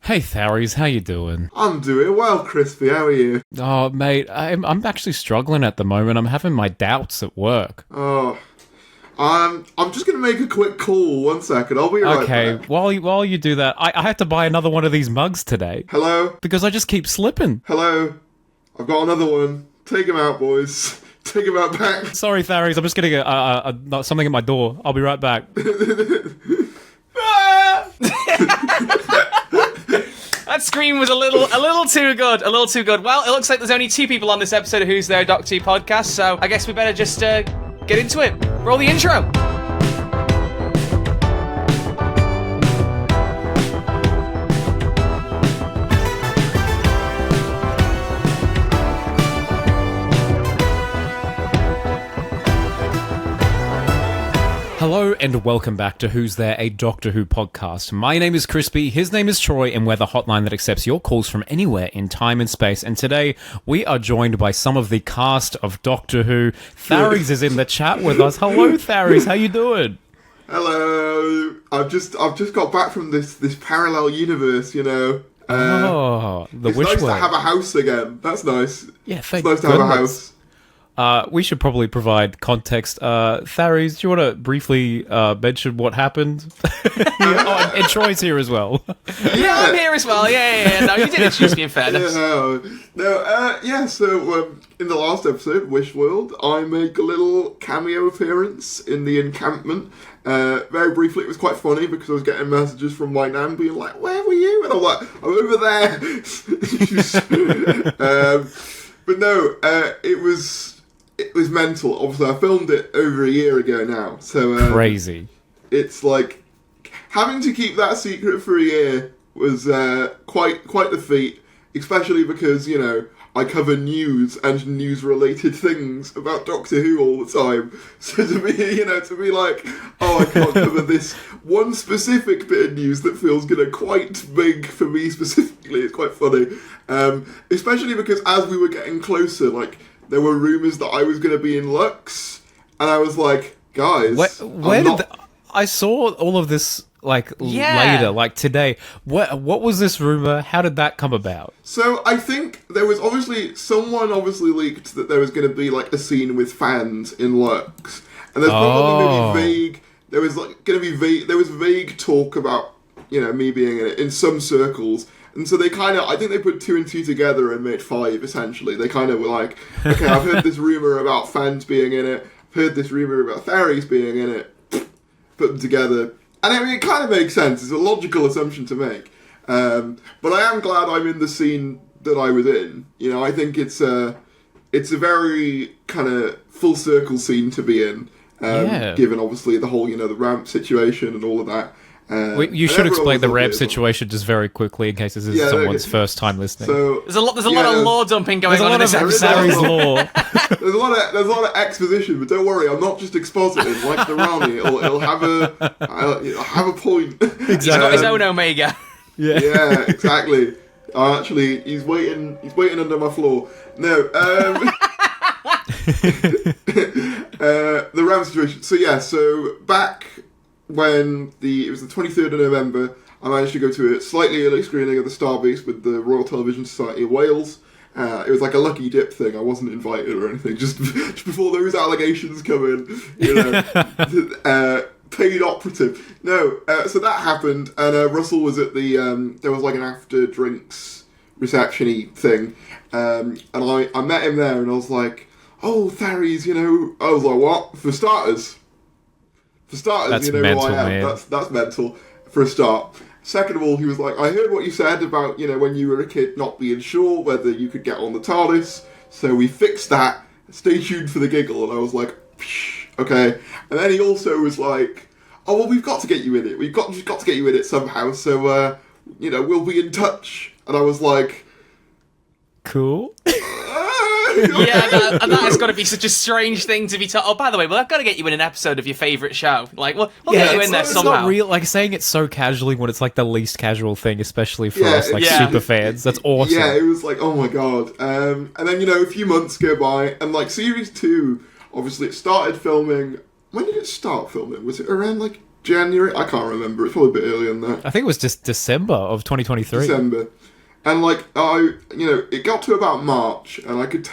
Hey Tharries, how you doing? I'm doing well, Crispy. How are you? Oh, mate, I'm actually struggling at the moment. I'm having my doubts at work. Oh, I'm just gonna make a quick call. 1 second, I'll be right Okay, back. while you do that, I have to buy another one of these mugs today Hello, because I just keep slipping. hello. I've got another one. Take him out, boys. Take him out back. Sorry, Tharries, I'm just getting something at my door. I'll be right back. That scream was a little too good, a little too good. Well, it looks like there's only 2 people on this episode of Who's There, Doctor Who podcast, so I guess we better just get into it. Roll the intro. Hello and welcome back to Who's There, a Doctor Who podcast. My name is Crispy, his name is Troy, and we're the hotline that accepts your calls from anywhere in time and space. And today, we are joined by some of the cast of Doctor Who. Tharries is in the chat with us. Hello, Tharries, how you doing? Hello. I've just got back from this parallel universe. You know. The it's Wishworld. nice to have a house again. That's nice. Yeah, thank It's nice to have a goodness. house. We should probably provide context. Tharries, do you want to briefly mention what happened? Oh, and Troy's here as well. Yeah, I'm here as well. Yeah. No, you did introduce me in fairness. So in the last episode, Wishworld, I make a little cameo appearance in the encampment. Very briefly, it was quite funny because I was getting messages from my nan being like, "Where were you?" And I'm like, "I'm over there." But no, it was mental. Obviously, I filmed it over a year ago now, so Crazy. it's like having to keep that secret for a year was quite the feat, especially because, you know, I cover news and news-related things about Doctor Who all the time. So to be like, oh, I can't cover this one specific bit of news that feels quite big for me specifically. It's quite funny, especially because as we were getting closer, like, there were rumours that I was going to be in Lux, and I was like, guys, I saw all of this later, like today. What was this rumor? How did that come about? So I think there was someone leaked that there was going to be like a scene with fans in Lux, and there's probably maybe vague. There was There was vague talk about, you know, me being in it in some circles. And so I think they put 2 and 2 together and made 5, essentially. They kind of were like, okay, I've heard this rumour about fans being in it, I've heard this rumour about Tharries being in it, put them together. And I mean, it kind of makes sense, it's a logical assumption to make. But I am glad I'm in the scene that I was in. You know, I think it's a very kind of full circle scene to be in, given obviously the whole, you know, the ramp situation and all of that. You should explain the ramp situation just very quickly in case this is someone's first time listening. So, There's a lot of lore dumping going on in this episode. Tharries lore. There's a lot of exposition, but don't worry, I'm not just expositing like the Rani. It'll have a point. Exactly. He's got his own Omega. Yeah, exactly. Actually, he's waiting under my floor. No, the ramp situation. So back when it was the 23rd of November, I managed to go to a slightly early screening of the Starbase with the Royal Television Society of Wales. It was like a lucky dip thing. I wasn't invited or anything. Just before those allegations come in, you know, paid operative. No, so that happened, and Russell was at the. There was like an after drinks reception-y thing, and I met him there, and I was like, "Oh, Tharries, you know." I was like, "What? For starters." That's you know mental, who I am. man. That's mental, for a start. Second of all, he was like, I heard what you said about, you know, when you were a kid not being sure whether you could get on the TARDIS, so we fixed that. Stay tuned for the giggle. And I was like, psh, okay. And then he also was like, oh, well, we've got to get you in it. We've got to get you in it somehow, so, you know, we'll be in touch. And I was like, cool. Yeah, and that has got to be such a strange thing to be told. Oh, by the way, well, I've got to get you in an episode of your favourite show. Like, we'll get you in there somehow. It's not real. Like, saying it so casually when it's like the least casual thing, especially for us, like super fans. That's awesome. Yeah, it was like, oh my god. And then, you know, a few months go by, and like Series 2, obviously it started filming. When did it start filming? Was it around like January? I can't remember. It's probably a bit earlier than that. I think it was just December of 2023. December. And, like, it got to about March, and I could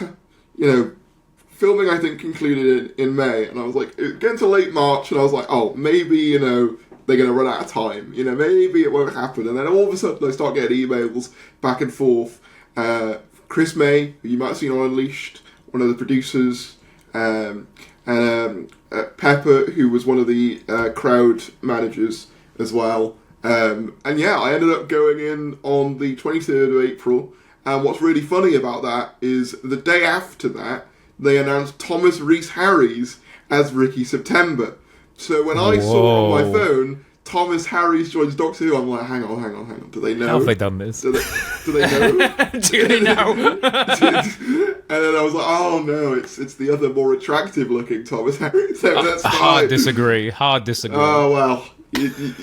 filming, I think, concluded in May, and I was like, getting to late March, and I was like, oh, maybe, they're going to run out of time. Maybe it won't happen. And then all of a sudden, I start getting emails back and forth. Chris May, who you might have seen on Unleashed, one of the producers, and Pepper, who was one of the crowd managers as well. And yeah, I ended up going in on the 23rd of April. And what's really funny about that is the day after that, they announced Thomas Rhys Harries as Ricky September. So when I saw on my phone, Thomas Harries joins Doctor Who, I'm like, hang on. Do they know? How have they done this? Do they know? Do they know? And then I was like, oh no, it's the other more attractive looking Thomas Harries. So that's fine. Hard disagree. Oh, well.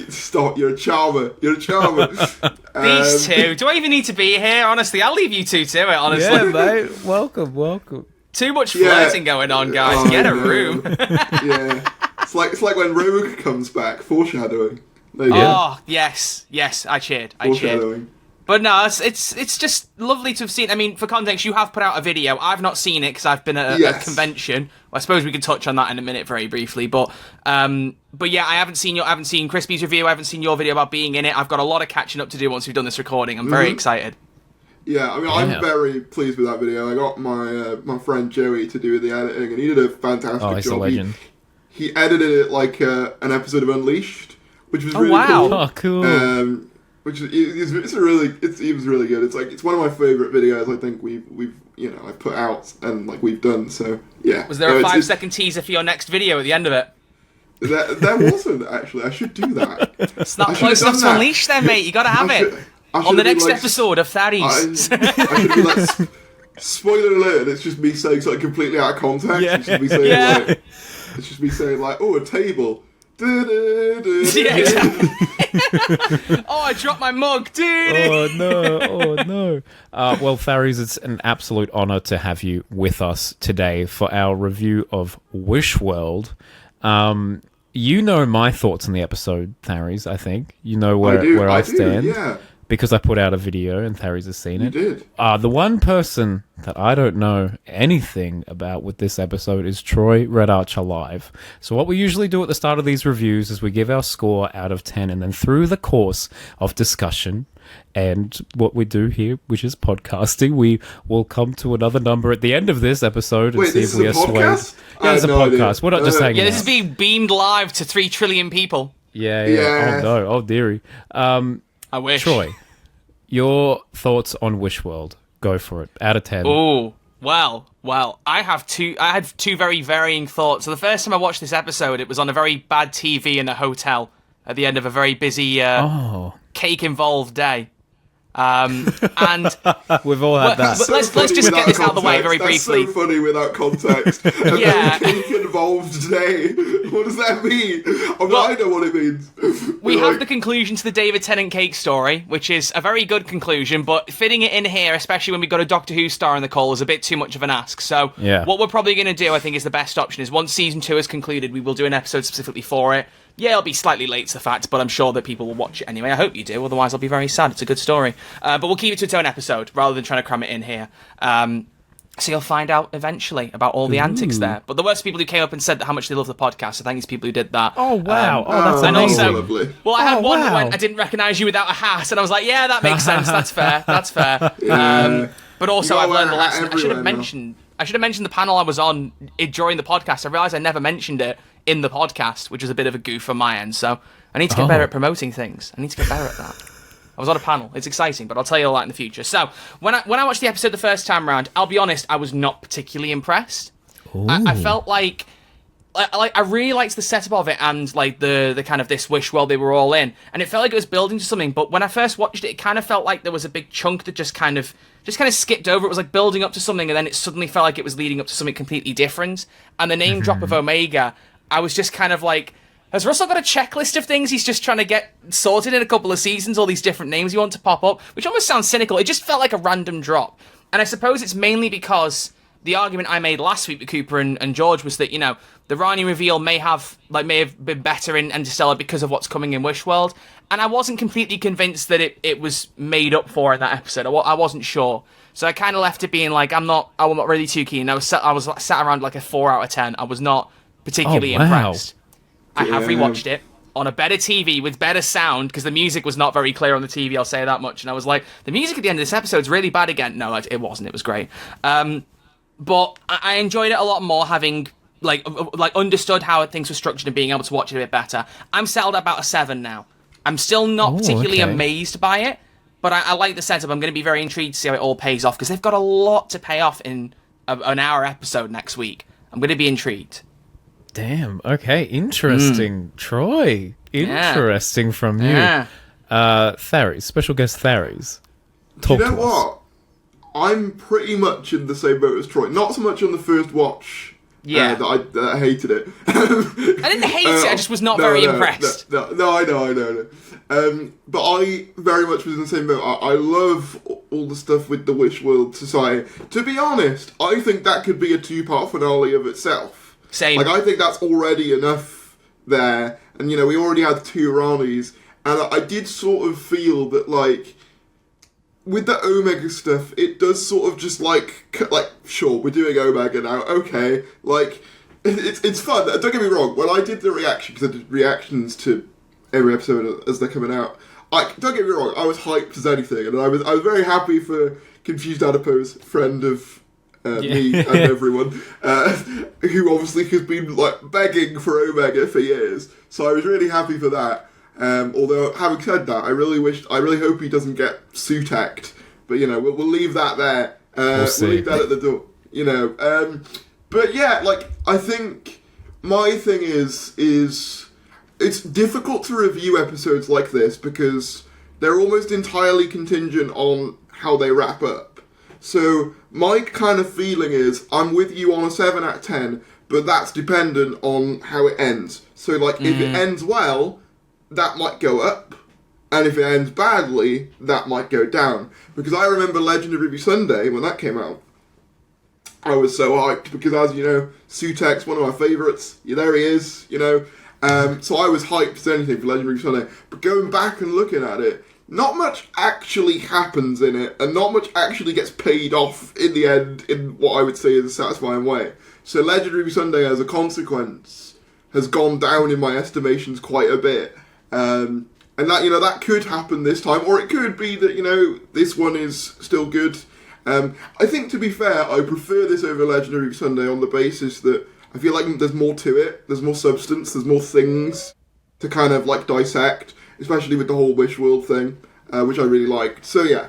Stop, you're a charmer. These two. Do I even need to be here? Honestly, I'll leave you two to it, honestly. Yeah, mate. Welcome. Too much flirting going on, guys. Get a room. Yeah. It's like when Rogue comes back, foreshadowing. There you go. Oh, yes, I cheered. But no, it's just lovely to have seen. I mean, for context, you have put out a video. I've not seen it because I've been at a convention. Well, I suppose we can touch on that in a minute, very briefly. But yeah, I haven't seen Crispy's review. I haven't seen your video about being in it. I've got a lot of catching up to do once we've done this recording. I'm very excited. Yeah, I mean, I'm very pleased with that video. I got my friend Joey to do the editing, and he did a fantastic job. He's a legend. He edited it like an episode of Unleashed, which was really cool. Oh, cool. Which it was really good. It's one of my favorite videos. I think we've I put out and like we've done. So yeah. Was there a 5-second teaser for your next video at the end of it? There wasn't actually. I should do that. It's not close enough to Unleash, then, mate. You got to have it on the next episode of Tharries. I should be like, spoiler alert! It's just me saying something completely out of context. Yeah. It's just me saying like, oh, a table. Yeah, exactly. Oh, I dropped my mug, dude. Oh no. Well, Tharries, it's an absolute honor to have you with us today for our review of Wishworld. You know my thoughts on the episode, Tharries, I think. You know where I stand. Yeah. Because I put out a video and Tharries has seen it. You did. The one person that I don't know anything about with this episode is Troy Red Archer Live. So what we usually do at the start of these reviews is we give our score out of 10, and then through the course of discussion and what we do here, which is podcasting, we will come to another number at the end of this episode and see if we are swayed. Yeah, it's a podcast. We're not just hanging out. This is being beamed live to 3 trillion people. Yeah. Oh no. Oh dearie. I wish. Troy, your thoughts on Wishworld? Go for it. Out of 10. Oh, well. I had two very varying thoughts. So the first time I watched this episode, it was on a very bad TV in a hotel at the end of a very busy cake-involved day. And we've all had that. Let's just get this out of the way very briefly. That's so funny without context. Yeah. Cake-involved day. What does that mean? I know what it means. We have the conclusion to the David Tennant cake story, which is a very good conclusion, but fitting it in here, especially when we've got a Doctor Who star in the call, is a bit too much of an ask. So what we're probably going to do, I think, is the best option, is once Season 2 is concluded, we will do an episode specifically for it. Yeah, it'll be slightly late to the fact, but I'm sure that people will watch it anyway. I hope you do, otherwise I'll be very sad. It's a good story. But we'll keep it to its own episode, rather than trying to cram it in here. So you'll find out eventually about all the antics there. But there were some people who came up and said how much they love the podcast, so thank you to people who did that. Oh, wow. That's amazing. And also, well, I had one that went, I didn't recognise you without a hat, and I was like, yeah, that makes sense, that's fair. But also I've learned the lesson. I should have mentioned the panel I was on during the podcast. I realised I never mentioned it in the podcast, which was a bit of a goof on my end, so I need to get better at promoting things. I need to get better at that. I was on a panel. It's exciting, but I'll tell you all that in the future. So, when I watched the episode the first time round, I'll be honest, I was not particularly impressed. I felt like I really liked the setup of it and like the kind of this wish world they were all in, and it felt like it was building to something. But when I first watched it, it kind of felt like there was a big chunk that just kind of skipped over. It was like building up to something, and then it suddenly felt like it was leading up to something completely different. And the name drop of Omega, I was just kind of like, has Russell got a checklist of things he's just trying to get sorted in a couple of seasons, all these different names you want to pop up, which almost sounds cynical. It just felt like a random drop. And I suppose it's mainly because the argument I made last week with Cooper and George was that, the Rani reveal may have been better in Interstellar because of what's coming in Wishworld, and I wasn't completely convinced that it was made up for in that episode. I wasn't sure. So I kind of left it being like, I'm not really too keen. I was sat around like a 4 out of 10. I was not particularly impressed. I have rewatched it on a better TV with better sound, because the music was not very clear on the TV, I'll say that much. And I was like, the music at the end of this episode is really bad again. No, it wasn't. It was great. But I enjoyed it a lot more, having like understood how things were structured and being able to watch it a bit better. I'm settled at about a 7 now. I'm still not particularly amazed by it, but I like the setup. I'm going to be very intrigued to see how it all pays off, because they've got a lot to pay off in an hour episode next week. I'm going to be intrigued. Damn. Okay. Interesting, Troy. Interesting from you. Yeah. Tharries, special guest Tharries. Do you know what? I'm pretty much in the same boat as Troy. Not so much on the first watch. That I hated it. I didn't hate it. I just was not very impressed. No, I know. But I very much was in the same boat. I love all the stuff with the Wishworld Society. To be honest, I think that could be a 2-part finale of itself. Same. Like, I think that's already enough there. And, we already had 2 Ranis. And I did sort of feel that, like, with the Omega stuff, it does sort of just, like, sure, we're doing Omega now, okay. Like, it's fun. Don't get me wrong. When I did the reaction, because I did reactions to every episode as they're coming out, like, don't get me wrong, I was hyped as anything. And I was very happy for Confused Adipose, friend of me and everyone, who obviously has been like begging for Omega for years. So I was really happy for that. Although, having said that, I really hope he doesn't get suit-hacked. But we'll leave that there. We'll leave that at the door. But yeah, like, I think my thing is it's difficult to review episodes like this because they're almost entirely contingent on how they wrap up. So my kind of feeling is I'm with you on a 7 out of 10, but that's dependent on how it ends. So like if it ends well, that might go up, and if it ends badly, that might go down. Because I remember Legend of Ruby Sunday, when that came out, I was so hyped because, as you know, Sutek's one of my favourites. There he is, So I was hyped as anything for Legend of Ruby Sunday. But going back and looking at it, not much actually happens in it, and not much actually gets paid off in the end in what I would say is a satisfying way. So Legend of Ruby Sunday, as a consequence, has gone down in my estimations quite a bit. And that, that could happen this time, or it could be that, this one is still good. I think, to be fair, I prefer this over Legend of Ruby Sunday on the basis that I feel like there's more to it, there's more substance, there's more things to kind of, like, dissect. Especially with the whole Wishworld thing, which I really liked. So yeah,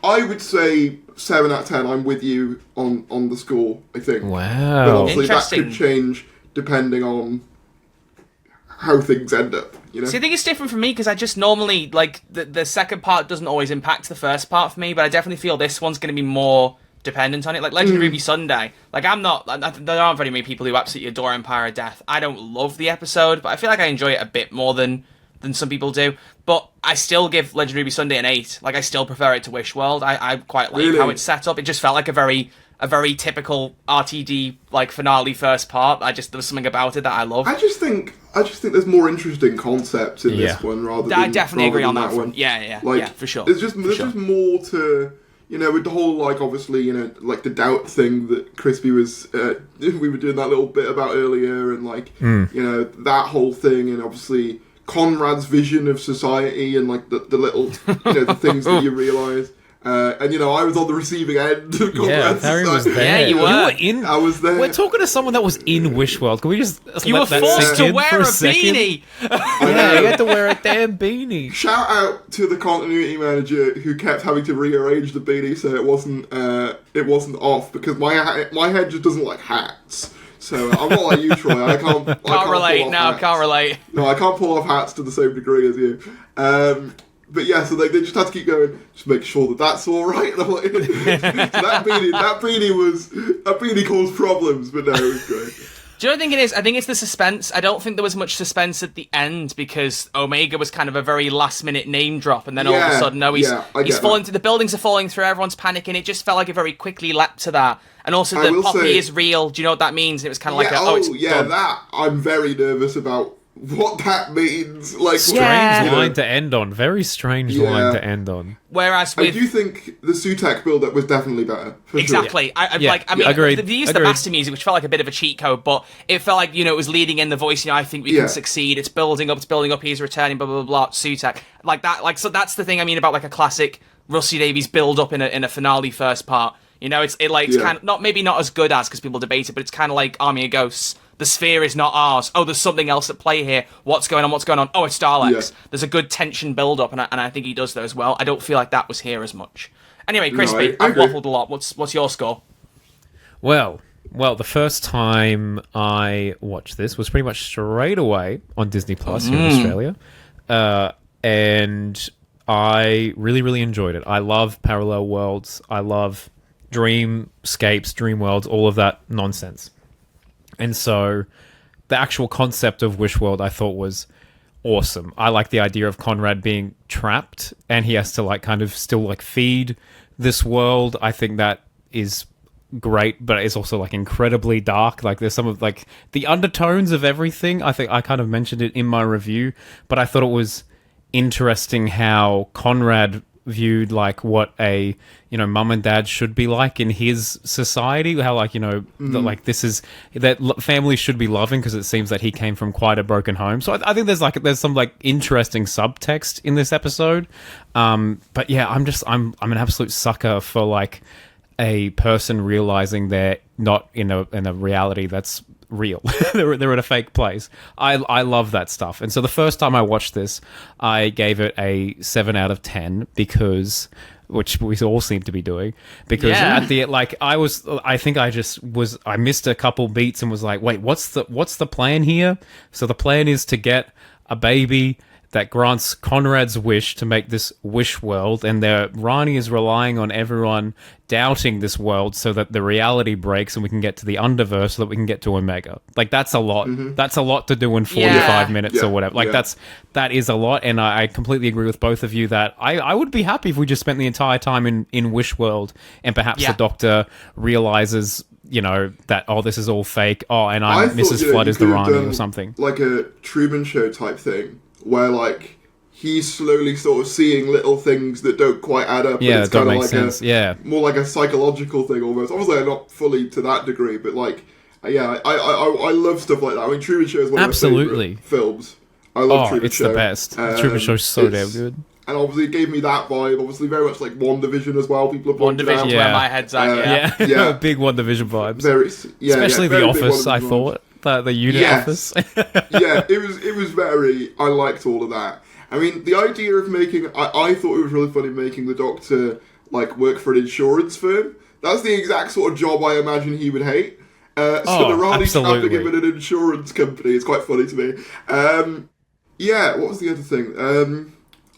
I would say 7 out of 10. I'm with you on the score, I think. Wow. But obviously that could change depending on how things end up. See, I think it's different for me because I just normally, like, the second part doesn't always impact the first part for me, but I definitely feel this one's going to be more dependent on it. Like Legend of Ruby Sunday, like there aren't very many people who absolutely adore Empire of Death. I don't love the episode, but I feel like I enjoy it a bit more than some people do, but I still give Legend of Ruby Sunday an 8. Like, I still prefer it to Wishworld. I quite like how it's set up. It just felt like a very typical RTD like finale first part. there was something about it that I love. I just think there's more interesting concepts in this one rather than I definitely agree on that one. Yeah, for sure. There's just more to with the whole, like, obviously, like the doubt thing that Crispy was we were doing that little bit about earlier, and like that whole thing, and obviously Conrad's vision of society, and like the little the things that you realise. And I was on the receiving end of Conrad's Tharry was there. Yeah, you were. In. I was there. We're talking to someone that was in Wishworld. Can we just You were forced to wear a beanie. Yeah, you had to wear a damn beanie. Shout out to the continuity manager who kept having to rearrange the beanie so it wasn't off, because my head just doesn't like hats. So I'm not like you, Troy. I can't relate. No, can't relate. No, I can't pull off hats to the same degree as you. But yeah, so they just had to keep going, just make sure that that's all right. And I'm like, so that beanie caused problems, but no, it was great. Do you know what I think it is? I think it's the suspense. I don't think there was much suspense at the end because Omega was kind of a very last-minute name drop, and then all of a sudden, he's falling. The buildings are falling through. Everyone's panicking. It just felt like it very quickly leapt to that. And also, the Poppy is real. Do you know what that means? It was kind of like, done. That I'm very nervous about. What that means, like strange line to end on. Very strange line to end on. Whereas I do think the Sutek build-up was definitely better. Exactly. Sure. I mean, agreed. They used the master music, which felt like a bit of a cheat code, but it felt like it was leading in the voice. I think we can succeed. It's building up. He's returning. Blah blah blah. Sutek, like that. So that's the thing I mean about like a classic Rusty Davies build-up in a finale first part. It's kind of maybe not as good as because people debate it, but it's kind of like Army of Ghosts. The sphere is not ours. Oh, there's something else at play here. What's going on? Oh, it's Daleks. Yeah. There's a good tension build-up, and I think he does that as well. I don't feel like that was here as much. Anyway, Crispy, I've waffled a lot. What's your score? Well, the first time I watched this was pretty much straight away on Disney Plus here in Australia, and I really, really enjoyed it. I love parallel worlds. I love dreamscapes, dream worlds, all of that nonsense. And so the actual concept of Wishworld I thought was awesome. I like the idea of Conrad being trapped and he has to like kind of still like feed this world. I think that is great, but it's also like incredibly dark. Like there's some of like the undertones of everything. I think I kind of mentioned it in my review, but I thought it was interesting how Conrad viewed like what a mum and dad should be like in his society, how like that like this is that family should be loving because it seems that he came from quite a broken home. So I think there's some like interesting subtext in this episode, but yeah, I'm an absolute sucker for like a person realizing they're not in a reality that's real. they're in a fake place. I love that stuff. And so the first time I watched this, I gave it a 7 out of 10 because, which we all seem to be doing, because at the I missed a couple beats and was like, wait, what's the plan here? So the plan is to get a baby that grants Conrad's wish to make this wish world, and Ranis is relying on everyone doubting this world so that the reality breaks and we can get to the Underverse so that we can get to Omega. Like, that's a lot. Mm-hmm. That's a lot to do in 45 minutes or whatever. Like, that is a lot, and I completely agree with both of you that I would be happy if we just spent the entire time in Wish World, and perhaps the Doctor realizes, that, this is all fake. Oh, and Mrs. Flood is the Rani or something. Like a Truman Show type thing, where like he's slowly sort of seeing little things that don't quite add up. Yeah, it's don't make like sense. More like a psychological thing almost. Obviously, not fully to that degree, but like, I love stuff like that. I mean, Truman Show is one of my favorite films. I love Truman Show. It's the best. Truman Show is so damn good. And obviously, it gave me that vibe. Obviously, very much like WandaVision as well. People have pointed out. WandaVision's where my head's at. Big WandaVision vibes. Especially The Office. I thought the unit office. It was very. I liked all of that. I mean, the idea of making. I thought it was really funny making the Doctor like work for an insurance firm. That's the exact sort of job I imagine he would hate. So the Ranis trapping him in an insurance company is quite funny to me. What was the other thing?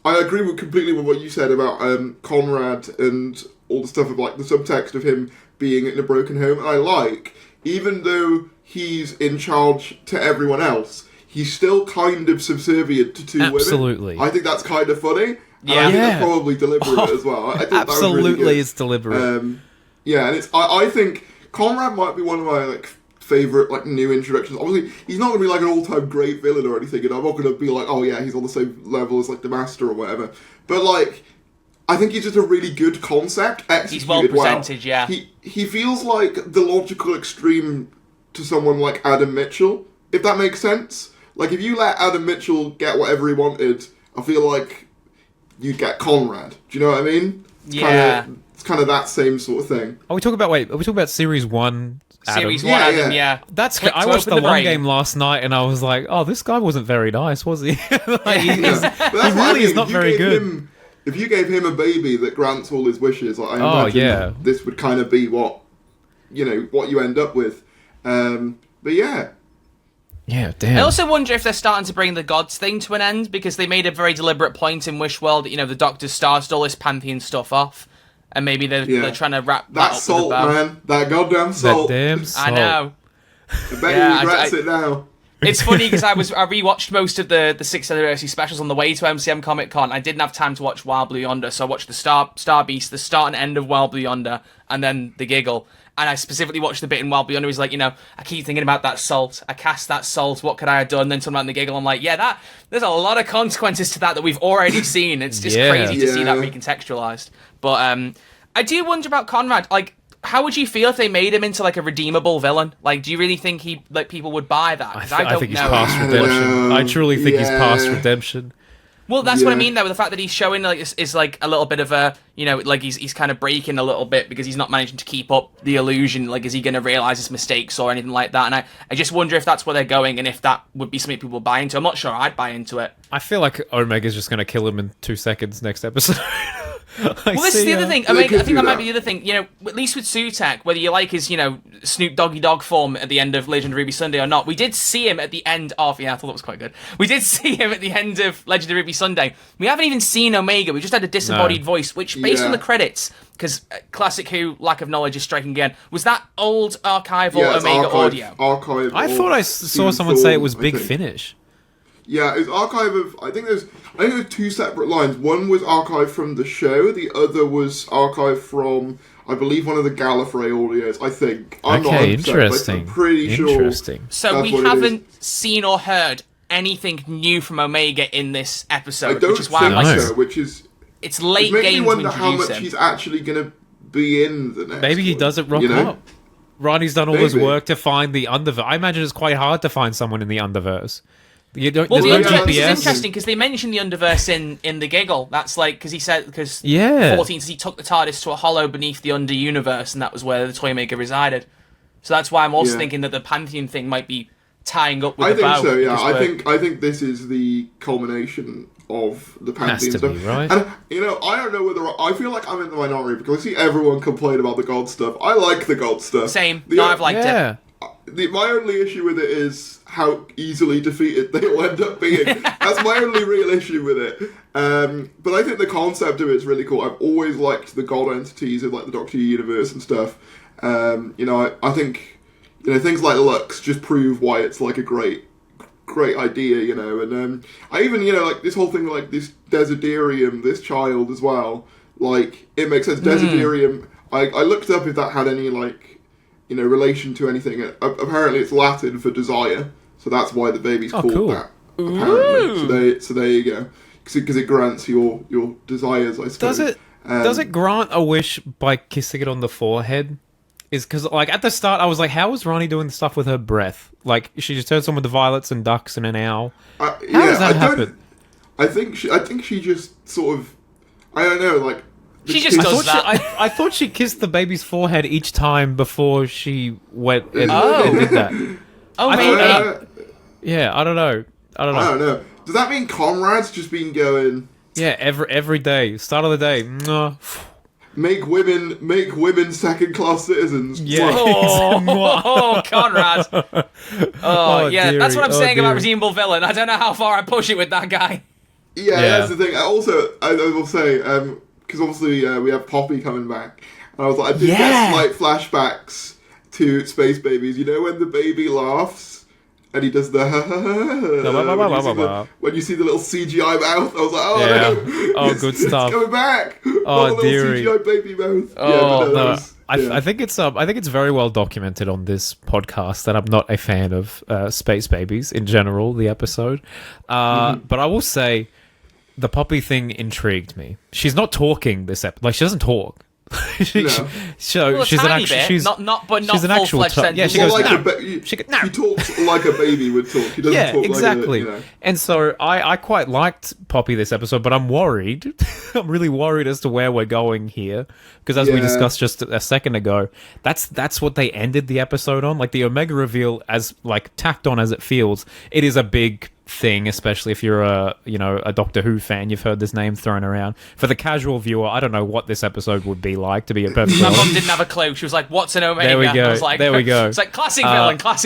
I agree completely with what you said about Conrad and all the stuff of like the subtext of him being in a broken home. And I like, even though he's in charge to everyone else, he's still kind of subservient to two women. Absolutely. I think that's kind of funny. And I think that's probably deliberate as well. I think absolutely, that was really it's deliberate. And it's. I think Conrad might be one of my like favorite like new introductions. Obviously, he's not going to be like an all-time great villain or anything, and I'm not going to be like, oh yeah, he's on the same level as like the Master or whatever. But like, I think he's just a really good concept. He's well presented, He feels like the logical extreme to someone like Adam Mitchell, if that makes sense. Like, if you let Adam Mitchell get whatever he wanted, I feel like you'd get Conrad. Do you know what I mean? It's kind of that same sort of thing. Are we talking about Series 1? Adam? Series 1 Adam, yeah. I watched the long game last night and I was like, oh, this guy wasn't very nice, was he? He really is not very good. If you gave him a baby that grants all his wishes, I imagine this would kind of be what you end up with. But yeah. Yeah, damn. I also wonder if they're starting to bring the gods thing to an end, because they made a very deliberate point in Wishworld that, the Doctor started all this Pantheon stuff off. And maybe they're trying to wrap that up salt, with a bow. Man. That goddamn salt. That damn salt. I know. I bet he regrets it now. It's funny because I rewatched most of the 6th anniversary specials on the way to MCM Comic Con. I didn't have time to watch Wild Blue Yonder, so I watched the Star Beast, the start and end of Wild Blue Yonder, and then the Giggle. And I specifically watched the bit in Wild Blue Yonder. He's like, I keep thinking about that salt. I cast that salt. What could I have done? Then something in the Giggle. I'm like, there's a lot of consequences to that we've already seen. It's just crazy to see that recontextualized. But I do wonder about Conrad. Like, how would you feel if they made him into like a redeemable villain? Like, do you really think people would buy that? Because I think he's past redemption. I truly think he's past redemption. Well, that's what I mean, though, with the fact that he's showing is like a little bit of a, like he's kind of breaking a little bit because he's not managing to keep up the illusion. Like, is he going to realize his mistakes or anything like that? And I just wonder if that's where they're going and if that would be something people buy into. I'm not sure I'd buy into it. I feel like Omega's just going to kill him in 2 seconds next episode. Well, this is the other thing. I think that might be the other thing. At least with Sutek, whether you like his, Snoop Doggy Dog form at the end of Legend of Ruby Sunday or not, we did see him at the end of. I thought that was quite good. We did see him at the end of Legend of Ruby Sunday. We haven't even seen Omega. We just had a disembodied voice, which, based on the credits, because Classic Who lack of knowledge is striking again. Was that old archival Omega audio? I thought I saw someone say it was Big Finish. Yeah, it's archive of. I think there's 2 separate lines. One was archived from the show. The other was archived from, I believe, one of the Gallifrey audios. I think. I'm not 100%, interesting. But I'm pretty sure. So we haven't seen or heard anything new from Omega in this episode, which is why I'm like, which is. It's late game. Makes me wonder how much he's actually going to be in the next. Maybe he doesn't rock up. Ronnie's done all his work to find the Underverse. I imagine it's quite hard to find someone in the Underverse. There's no GPS. It's interesting because they mentioned the Underverse in the Giggle. That's like because 14 says he took the TARDIS to a hollow beneath the Under Universe, and that was where the Toymaker resided. So that's why I'm also thinking that the Pantheon thing might be tying up with the bow. I think so. Yeah, I think this is the culmination of the Pantheon stuff. Be, right? And I don't know whether I feel like I'm in the minority because I see everyone complain about the God stuff. I like the God stuff. Same. I've liked it. My only issue with it is how easily defeated they will end up being. That's my only real issue with it. But I think the concept of it is really cool. I've always liked the God entities of like the Doctor Who universe and stuff. I think things like Lux just prove why it's like a great idea. And I even like this whole thing like this Desiderium, this child as well. Like it makes sense. Desiderium. I looked up if that had any like. Relation to anything. Apparently it's Latin for desire, so that's why the baby's called that. Apparently, so there you go. Because it grants your desires, I suppose. Does it grant a wish by kissing it on the forehead? Is because like at the start I was like, how is Ronnie doing stuff with her breath? Like she just turns on with the violets and ducks and an owl. How does that happen? I think she just sort of. I don't know, like. She just does that. I thought she kissed the baby's forehead each time before she went and did that. Maybe. Yeah, I don't know. I don't know. Does that mean Conrad's just been going? Yeah, every day, start of the day. Make women second-class citizens. Yeah. Conrad. Dearie. That's what I'm saying about redeemable villain. I don't know how far I push it with that guy. Yeah, that's the thing. Also, I will say. Because obviously we have Poppy coming back. And I was like, I did get slight flashbacks to Space Babies. When the baby laughs and he does the when you see the little CGI mouth, I was like, good stuff. It's coming back. The dearie. little CGI baby mouth. I think it's very well documented on this podcast that I'm not a fan of Space Babies in general, the episode. But I will say the Poppy thing intrigued me. She's not talking this episode. Like, she doesn't talk. She's an actual. She's an actual. Yeah, she goes. She talks like a baby would talk. She doesn't talk exactly. Like And so I quite liked Poppy this episode, but I'm worried. I'm really worried as to where we're going here, because as we discussed just a second ago, that's what they ended the episode on. Like the Omega reveal, as like tacked on as it feels, it is a big thing, especially if you're a Doctor Who fan. You've heard this name thrown around. For the casual viewer, I don't know what this episode would be like, to be a perfect My mum didn't have a clue. She was like, what's an Omega? There we go. I was like, there we go. It's like classic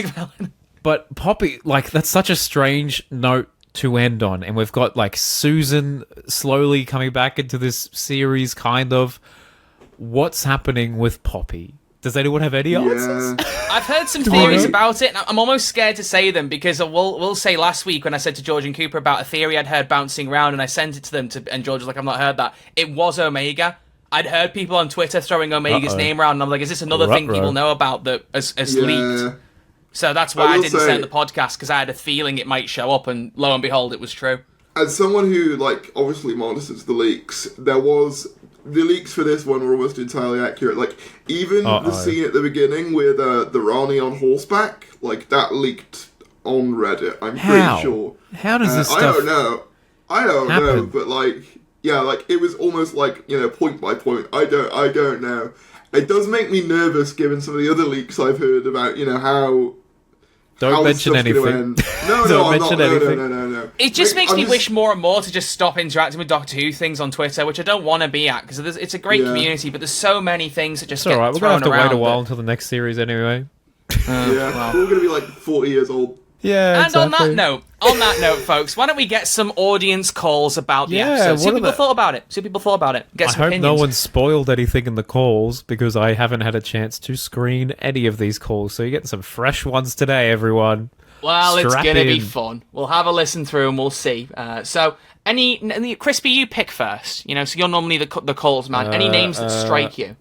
villain. But Poppy, like, that's such a strange note to end on. And we've got like Susan slowly coming back into this series, kind of. What's happening with Poppy? Does anyone have any answers? Yeah. I've heard some theories about it, and I'm almost scared to say them because we'll say last week when I said to George and Cooper about a theory I'd heard bouncing around, and I sent it to them, and George was like, "I've not heard that." It was Omega. I'd heard people on Twitter throwing Omega's name around, and I'm like, "Is this another thing people know about that has leaked?" So that's why I didn't send the podcast, because I had a feeling it might show up, and lo and behold, it was true. As someone who, like, obviously monitors the leaks, the leaks for this one were almost entirely accurate. Like, even the scene at the beginning with the Rani on horseback, like, that leaked on Reddit, I'm pretty sure. How does this stuff I don't happen? know, but, like, yeah, like, it was almost like, point by point. I don't know. It does make me nervous, given some of the other leaks I've heard about, how... Don't mention anything. No. It just makes me wish more and more to just stop interacting with Doctor Who things on Twitter, which I don't want to be at, because it's a great community, but there's so many things that just get thrown around. We're going to have to wait a while until the next series anyway. We're going to be like 40 years old. Yeah, and exactly. on that note, folks, why don't we get some audience calls about the episode? See what people thought about it. Get some opinions. I hope no one spoiled anything in the calls, because I haven't had a chance to screen any of these calls, so you're getting some fresh ones today, everyone. Well, it's going to be fun. We'll have a listen through and we'll see. So, Crispy, you pick first. So you're normally the calls man. Any names that strike you?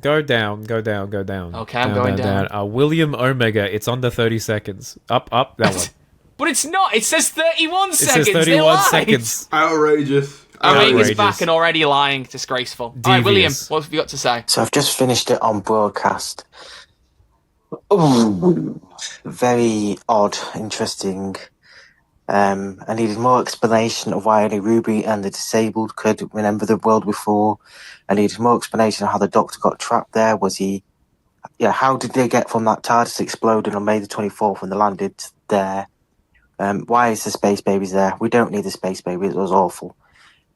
Go down. Okay, I'm going down. William Omega, it's under 30 seconds. Up, that one. But it's not. It says 31 seconds. It says 31 seconds. Outrageous. Omega's back and already lying. Disgraceful. Devious. All right, William, what have you got to say? So I've just finished it on broadcast. Ooh, very odd, interesting. I needed more explanation of why only Ruby and the disabled could remember the world before. I needed more explanation of how the Doctor got trapped there. How did they get from that TARDIS exploding on May the 24th when they landed there? Why is the space babies there? We don't need the space babies. It was awful.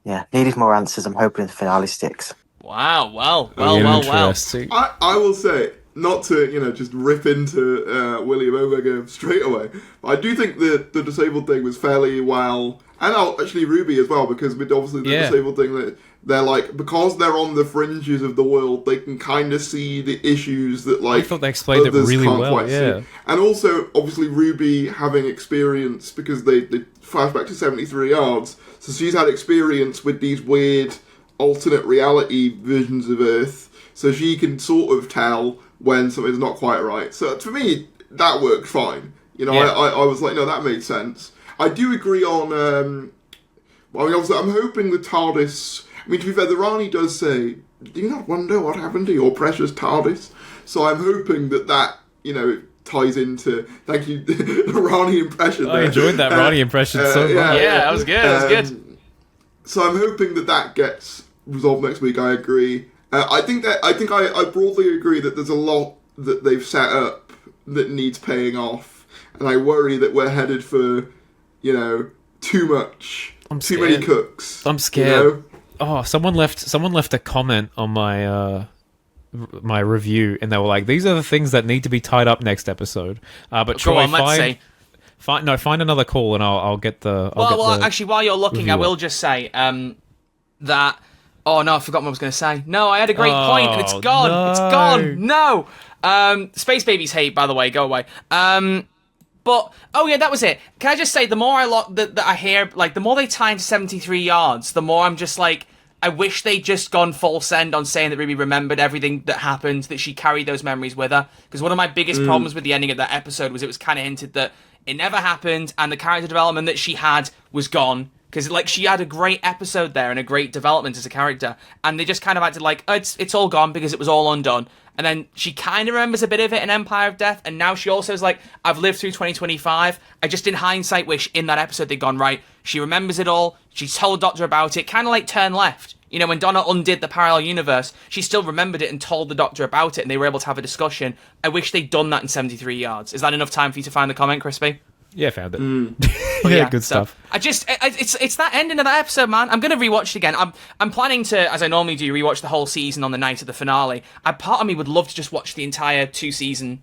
Yeah, needed more answers. I'm hoping the finale sticks. Wow, well. I will say, not to, just rip into William Omega straight away, but I do think that the disabled thing was fairly well, and actually Ruby as well, because with obviously the disabled thing, that they're like, because they're on the fringes of the world, they can kind of see the issues that, like, I thought they explained it really well, yeah. See. And also, obviously, Ruby having experience, because they flash back to 73 yards, so she's had experience with these weird alternate reality visions of Earth, so she can sort of tell when something's not quite right. So for me, that worked fine. I was like, no, that made sense. I do agree on, obviously, I'm hoping the TARDIS, to be fair, the Rani does say, do you not wonder what happened to your precious TARDIS? So I'm hoping that ties into, thank you, the Rani impression. I enjoyed that Rani impression so much. Yeah, that was good. So I'm hoping that gets resolved next week. I agree. I think I broadly agree that there's a lot that they've set up that needs paying off, and I worry that we're headed for, too much, too many cooks. I'm scared. Oh, someone left a comment on my my review, and they were like, "These are the things that need to be tied up next episode." But Troy, find another call, and I'll get the. Actually, while you're looking, reviewer. I will just say that. Oh no, I forgot what I was going to say. No, I had a great point, and it's gone. No. It's gone. No. Space babies hate, by the way. Go away. But that was it. Can I just say, the more I hear, like, the more they tie into 73 yards, the more I'm just like, I wish they'd just gone full send on saying that Ruby remembered everything that happened, that she carried those memories with her. Because one of my biggest problems with the ending of that episode was it was kind of hinted that it never happened, and the character development that she had was gone. Because, like, she had a great episode there and a great development as a character, and they just kind of acted like, oh, it's all gone because it was all undone. And then she kind of remembers a bit of it in Empire of Death, and now she also is like, I've lived through 2025. I just, in hindsight, wish in that episode they'd gone, right, she remembers it all, she told Doctor about it, kind of like Turn Left. When Donna undid the parallel universe, she still remembered it and told the Doctor about it, and they were able to have a discussion. I wish they'd done that in 73 yards. Is that enough time for you to find the comment, Crispy? Yeah, found it. Good stuff. It's that ending of that episode, man. I'm gonna rewatch it again. I'm planning to, as I normally do, rewatch the whole season on the night of the finale. Part of me would love to just watch the entire two seasons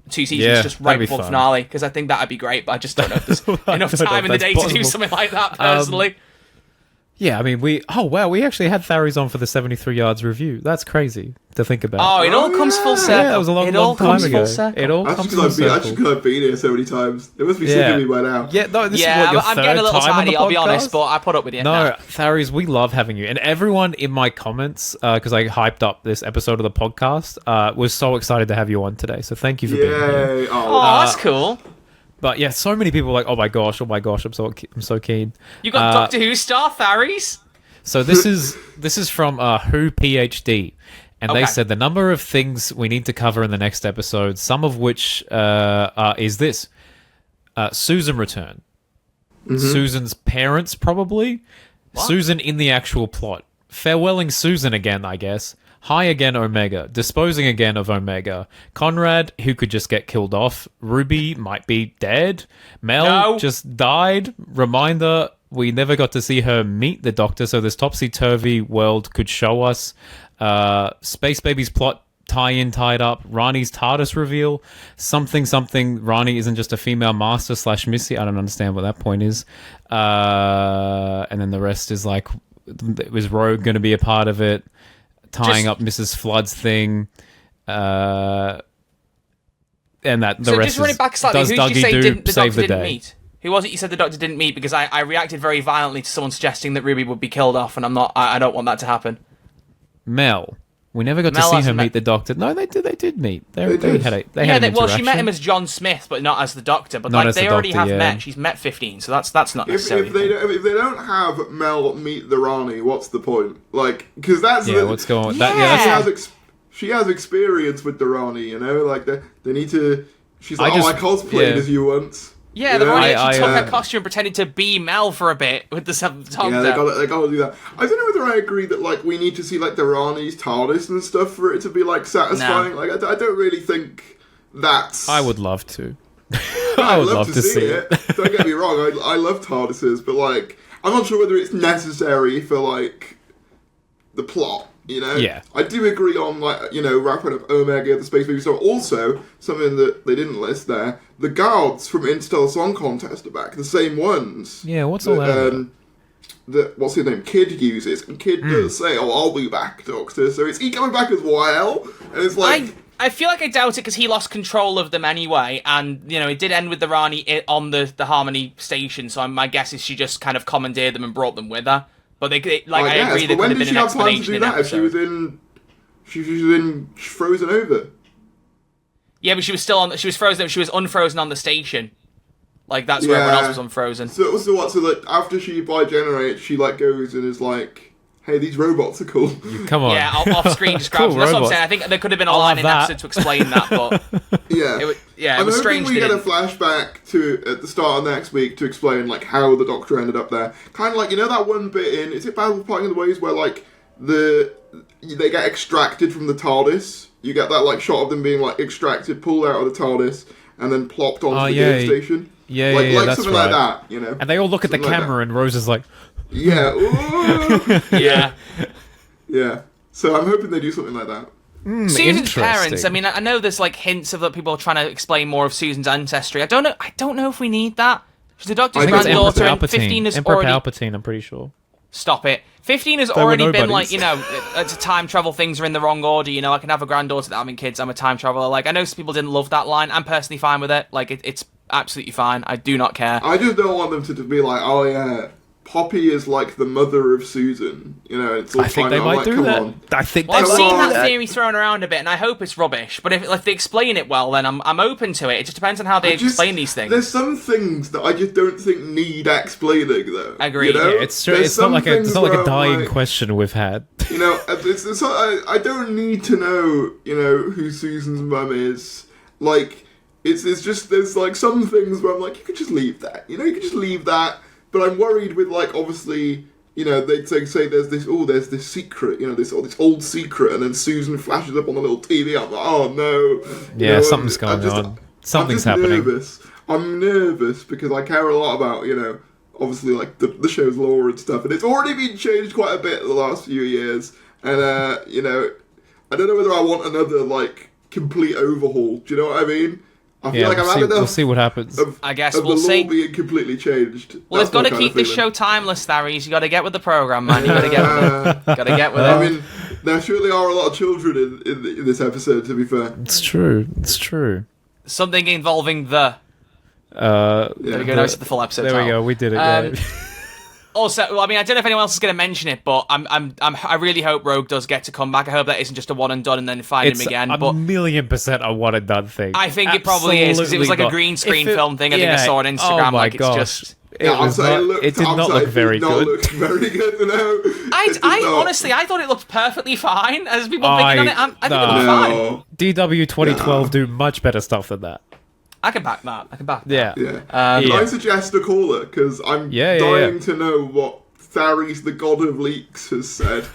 just right before the finale, because I think that'd be great. But I just don't know if there's enough time in the day to do something like that personally. Yeah, I mean, we actually had Tharries on for the 73 yards review. That's crazy to think about. Oh, it all comes full circle. Yeah, that was a long time ago. It all comes full circle. Actually, because I've been here so many times. It must be sick of me by now. Yeah, no, this is what, your I'm third getting a little time on the tidy, I'll be podcast? honest, but I put up with you. No, Tharries, we love having you. And everyone in my comments, because I hyped up this episode of the podcast, was so excited to have you on today. So thank you for being here. Oh, that's cool. But yeah, so many people are like, oh my gosh, I'm so keen. You got Doctor Who star Tharries? So this is from Who PhD, and they said the number of things we need to cover in the next episode, some of which is this: Susan return, Susan's parents probably, Susan in the actual plot, farewelling Susan again, I guess. Hi again, Omega. Disposing again of Omega. Conrad, who could just get killed off. Ruby might be dead. Mel just died. Reminder, we never got to see her meet the Doctor, so this topsy-turvy world could show us. Space Baby's plot tie-in tied up. Rani's TARDIS reveal. Something. Rani isn't just a female master / Missy. I don't understand what that point is. And then the rest is like, was Rogue going to be a part of it? Tying up Mrs. Flood's thing, and that the rest just running back slightly, does who did you say Dougie the save Doctor the didn't day? meet? Who was it you said the Doctor didn't meet? Because I reacted very violently to someone suggesting that Ruby would be killed off, and I don't want that to happen. Mel. We never got to see her meet the Doctor. No, they did meet. They had an interaction. Well, she met him as John Smith, but not as the Doctor. But not like they already Doctor, have met. She's met 15, so that's not necessary. If they don't have Mel meet the Rani, what's the point? Like, because that's what's going on with that? Yeah, she has experience with the Rani, you know. Like they need to. She's like, I cosplayed as you once. Yeah, the Rani actually took her costume and pretended to be Mel for a bit with the top. Yeah, they gotta do that. I don't know whether I agree that like we need to see like the Rani's TARDIS and stuff for it to be like satisfying. No. Like I don't really think that's. I would love to. I would love to see it. Don't get me wrong. I love TARDISes, but like I'm not sure whether it's necessary for like the plot. You know, I do agree on like wrapping up Omega, the Space Baby. So also something that they didn't list there: the guards from Interstellar Song Contest are back, the same ones. Yeah, what's all that? What's his name? Kid uses, and Kid does say, "Oh, I'll be back, Doctor." So is he coming back as well? And it's like I feel like I doubt it because he lost control of them anyway, and it did end with the Rani on the Harmony station. So my guess is she just kind of commandeered them and brought them with her. But I agree there could have been an explanation in episode. She was in Frozen Over. Yeah, but she was still on. She was frozen. She was unfrozen on the station. Like that's where everyone else was unfrozen. So like after she bi-generates, she like goes and is like, "Hey, these robots are cool." Come on. Yeah, off screen just grabs. That's what I'm saying. I think there could have been a line in the episode to explain that, but it was strange. We get a flashback to at the start of next week to explain like how the Doctor ended up there. Kind of like that one bit in is it Battle Parting of the Ways where like they get extracted from the TARDIS. You get that like shot of them being like extracted, pulled out of the TARDIS, and then plopped onto the game station. Yeah, like that's something right. like that. And they all look at the camera, and Rose is like, yeah, yeah. Yeah. So I'm hoping they do something like that. Susan's parents. I mean, I know there's like hints of that people are trying to explain more of Susan's ancestry. I don't know if we need that. She's the Doctor's granddaughter, and 15 is Emperor already. Palpatine, I'm pretty sure. Stop it. 15 has already been like, time travel things are in the wrong order. I can have a granddaughter that having kids. I'm a time traveler. Like, I know some people didn't love that line. I'm personally fine with it. Like, it's absolutely fine. I do not care. I just don't want them to be like, oh yeah, Poppy is like the mother of Susan. It's all I think they might do that. I think I've seen that theory thrown around a bit, and I hope it's rubbish. But if they explain it well, then I'm open to it. It just depends on how they explain these things. There's some things that I just don't think need explaining, though. Agreed. Yeah, it's true. It's not like a dying question we've had. I don't need to know, who Susan's mum is. Like, it's just there's like some things where I'm like, you could just leave that. You could just leave that. But I'm worried with, like, obviously, they'd say there's this secret, this old secret, and then Susan flashes up on the little TV. I'm like, oh no. Yeah, something's going on. Something's happening. I'm nervous because I care a lot about, obviously, like, the show's lore and stuff. And it's already been changed quite a bit in the last few years. And, I don't know whether I want another, like, complete overhaul. Do you know what I mean? I feel like I've had enough. We'll see what happens. I guess of we'll the see. law being completely changed. Well, they've got to keep this show timeless, Tharries. You got to get with the program, man. You got to get with it. Got to get with it. I mean, there surely are a lot of children in this episode. To be fair, it's true. It's true. Something involving the. There we go. Now it's the full episode. There we go. We did it. Also, I mean, I don't know if anyone else is going to mention it, but I really hope Rogue does get to come back. I hope that isn't just a one and done and then find him again. It's a $1,000,000% a one and done thing. I think it probably is because it was like a green screen film thing. I think I saw on Instagram. Oh my gosh. It's just. It did not look very good. Look very good, no. I honestly, I thought it looked perfectly fine. As people picking on it, I think it looked fine. DW 2012 do much better stuff than that. I can back that. Yeah. I suggest a caller because I'm dying to know what Tharries, the god of leaks, has said.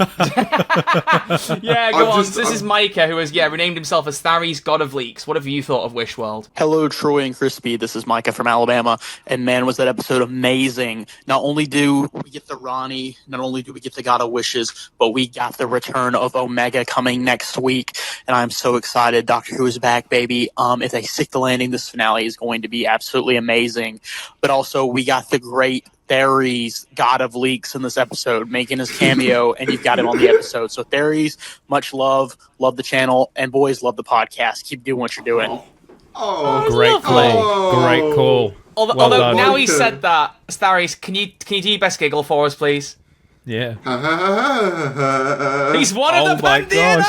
Yeah, go on. This is Micah, who has renamed himself as Tharries, god of leaks. What have you thought of Wishworld? Hello, Troy and Crispy. This is Micah from Alabama. And man, was that episode amazing. Not only do we get the Ronnie, not only do we get the God of Wishes, but we got the return of Omega coming next week. And I'm so excited. Doctor Who is back, baby. If they stick the landing, this finale is going to be absolutely amazing. But also, we got the great Tharries, God of Leaks, in this episode, making his cameo, and you've got him on the episode. So Tharries, much love the channel, and boys, love the podcast. Keep doing what you're doing. Great call. Great call. Although now he said that, Tharries, can you do your best giggle for us, please? Yeah. He's one of the Pantheon!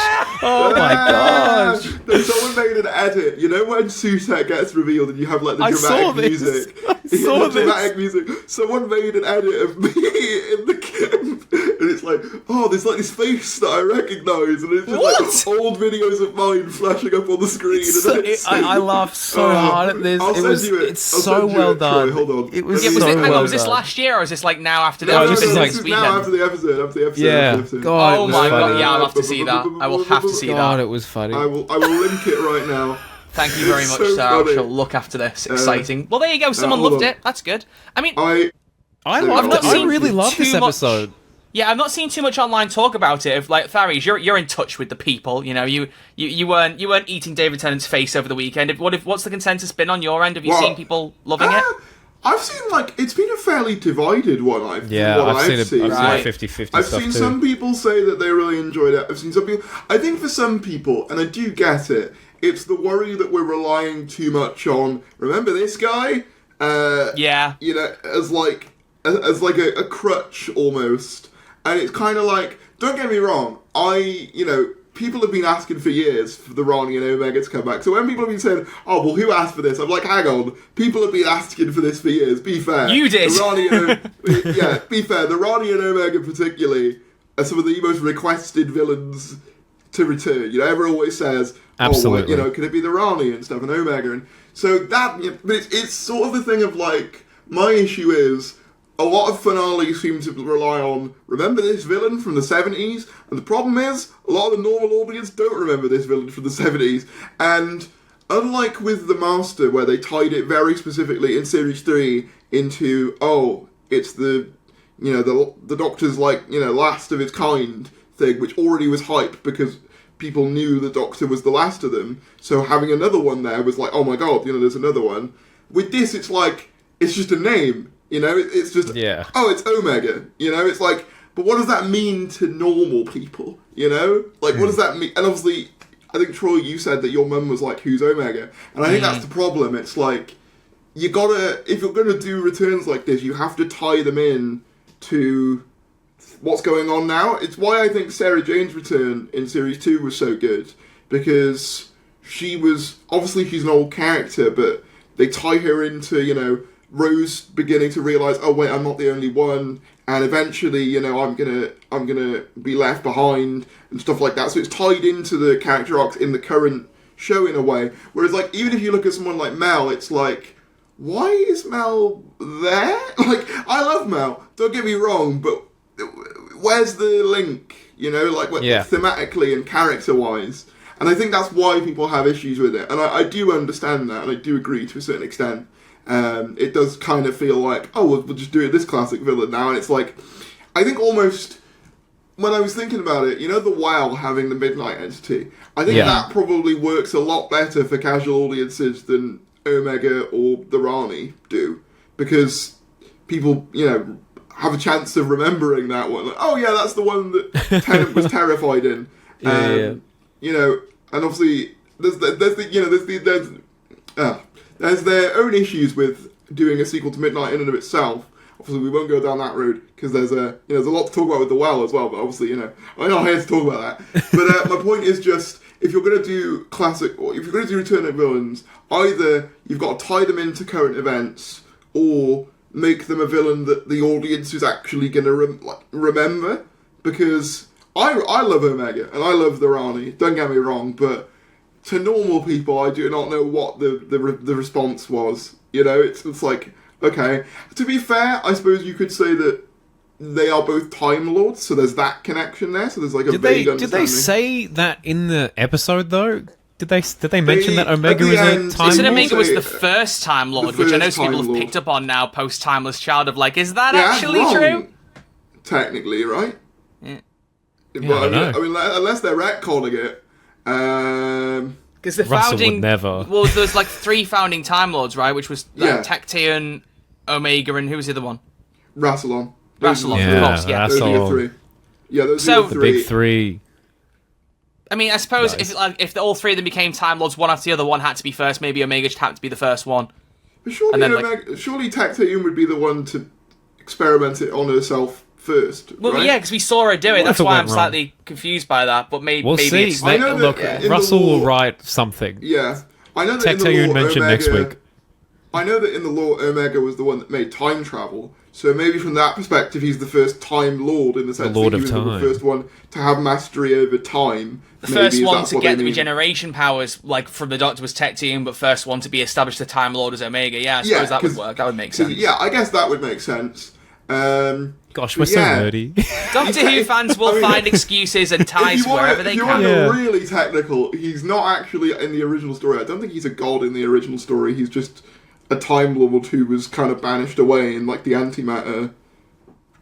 Oh my gosh. Someone made an edit. You know when Sutek gets revealed and you have like the dramatic music? Dramatic music. Someone made an edit of me in the camp. And it's like, there's like this face that I recognise. And it's just like old videos of mine flashing up on the screen. I laughed so hard at this. It's so well done. Hold on. It was was this last year or is this like now after the episode? This is now after the episode. Yeah. God, oh my god, yeah, I'll have to see that. I will have to see that. God, it was funny. I will link it right now. Thank you very much, sir. I shall look after this. Exciting. Well, there you go. Someone loved it. That's good. I mean, I really loved this episode. Yeah, I've not seen too much online talk about it. If like Tharries, you're in touch with the people. You know, you weren't eating David Tennant's face over the weekend. What's the consensus been on your end? Have you seen people loving it? I've seen it's been a fairly divided one. I've seen 50-50 I've seen some people say that they really enjoyed it. I've seen some people. I think for some people, and I do get it, it's the worry that we're relying too much on. Remember this guy? You know, as like a crutch almost. And it's kind of like, don't get me wrong, people have been asking for years for the Rani and Omega to come back. So when people have been saying, oh, well, who asked for this? I'm like, hang on. People have been asking for this for years. Be fair. You did. Be fair. The Rani and Omega particularly are some of the most requested villains to return. You know, everyone always says, absolutely. Could it be the Rani and stuff and Omega? And so that, but it's sort of a thing of like, my issue is, a lot of finales seem to rely on, remember this villain from the 70s? And the problem is, a lot of the normal audience don't remember this villain from the 70s. And unlike with The Master, where they tied it very specifically in Series 3 into, it's the Doctor's last of its kind thing, which already was hype because people knew the Doctor was the last of them. So having another one there was like, oh my god, there's another one. With this, it's like, it's just a name. It's just, it's Omega. It's like, but what does that mean to normal people? What does that mean? And obviously, I think, Troy, you said that your mum was like, who's Omega? And I think that's the problem. It's like, you gotta, if you're gonna do returns like this, you have to tie them in to what's going on now. It's why I think Sarah Jane's return in Series 2 was so good. Because obviously she's an old character, but they tie her into, Rose beginning to realise, oh wait, I'm not the only one, and eventually, I'm gonna be left behind and stuff like that. So it's tied into the character arcs in the current show in a way. Whereas, like, even if you look at someone like Mel, it's like, why is Mel there? Like, I love Mel. Don't get me wrong, but where's the link? Thematically and character-wise. And I think that's why people have issues with it. And I do understand that, and I do agree to a certain extent. It does kind of feel like, we'll just do this classic villain now. And it's like, I think almost, when I was thinking about it, the WoW having the Midnight Entity, I think that probably works a lot better for casual audiences than Omega or the Rani do, because people, have a chance of remembering that one. Like, oh yeah, that's the one that Tennant was terrified in. And obviously there's their own issues with doing a sequel to Midnight in and of itself. Obviously, we won't go down that route because there's a lot to talk about with The Well as well. But obviously, I'm not here to talk about that. But my point is just, if you're going to do classic, or if you're going to do Return of villains, either you've got to tie them into current events, or make them a villain that the audience is actually going to remember. Because I love Omega and I love the Rani. Don't get me wrong, but to normal people, I do not know what the response was. It's like, okay. To be fair, I suppose you could say that they are both Time Lords, so there's that connection there. So there's like a vague understanding. Did they say that in the episode though? Did they mention that Omega is a Time Lord? They said Omega was the first Time Lord, which I know people have picked up on now post Timeless Child. Of like, is that actually true? Technically, right? Yeah. But, I mean, unless they're retconning it. Because the founding would never. Well, there's like 3 founding Time Lords, right? Which was Tachyon, Omega, and who was the other one? Rassilon. Rassilon, of course. Yeah, those are the 3. Yeah, those are the 3. The big 3. I mean, I suppose if all 3 of them became Time Lords, one after the other, one had to be first. Maybe Omega just happened to be the first one. But surely Tachyon would be the one to experiment it on herself first. Well, right? yeah, because we saw her do it. That's why I'm slightly confused by that. But maybe see. It's Look, Russell will write something. Yeah, I know that Tachyon mentioned next week. I know that in the lore, Omega was the one that made time travel. So maybe from that perspective, he's the first Time Lord in the sense that he was the first one to have mastery over time. The first one to get the regeneration powers, like from the Doctor, was Tachyon, but first one to be established the Time Lord as Omega. Yeah, I suppose that would work. That would make sense. Yeah, I guess that would make sense. Gosh, we're so nerdy. Doctor Who fans will find excuses and ties wherever they can. If you want really technical, he's not actually in the original story. I don't think he's a god in the original story. He's just a Time Lord who was kind of banished away in like the antimatter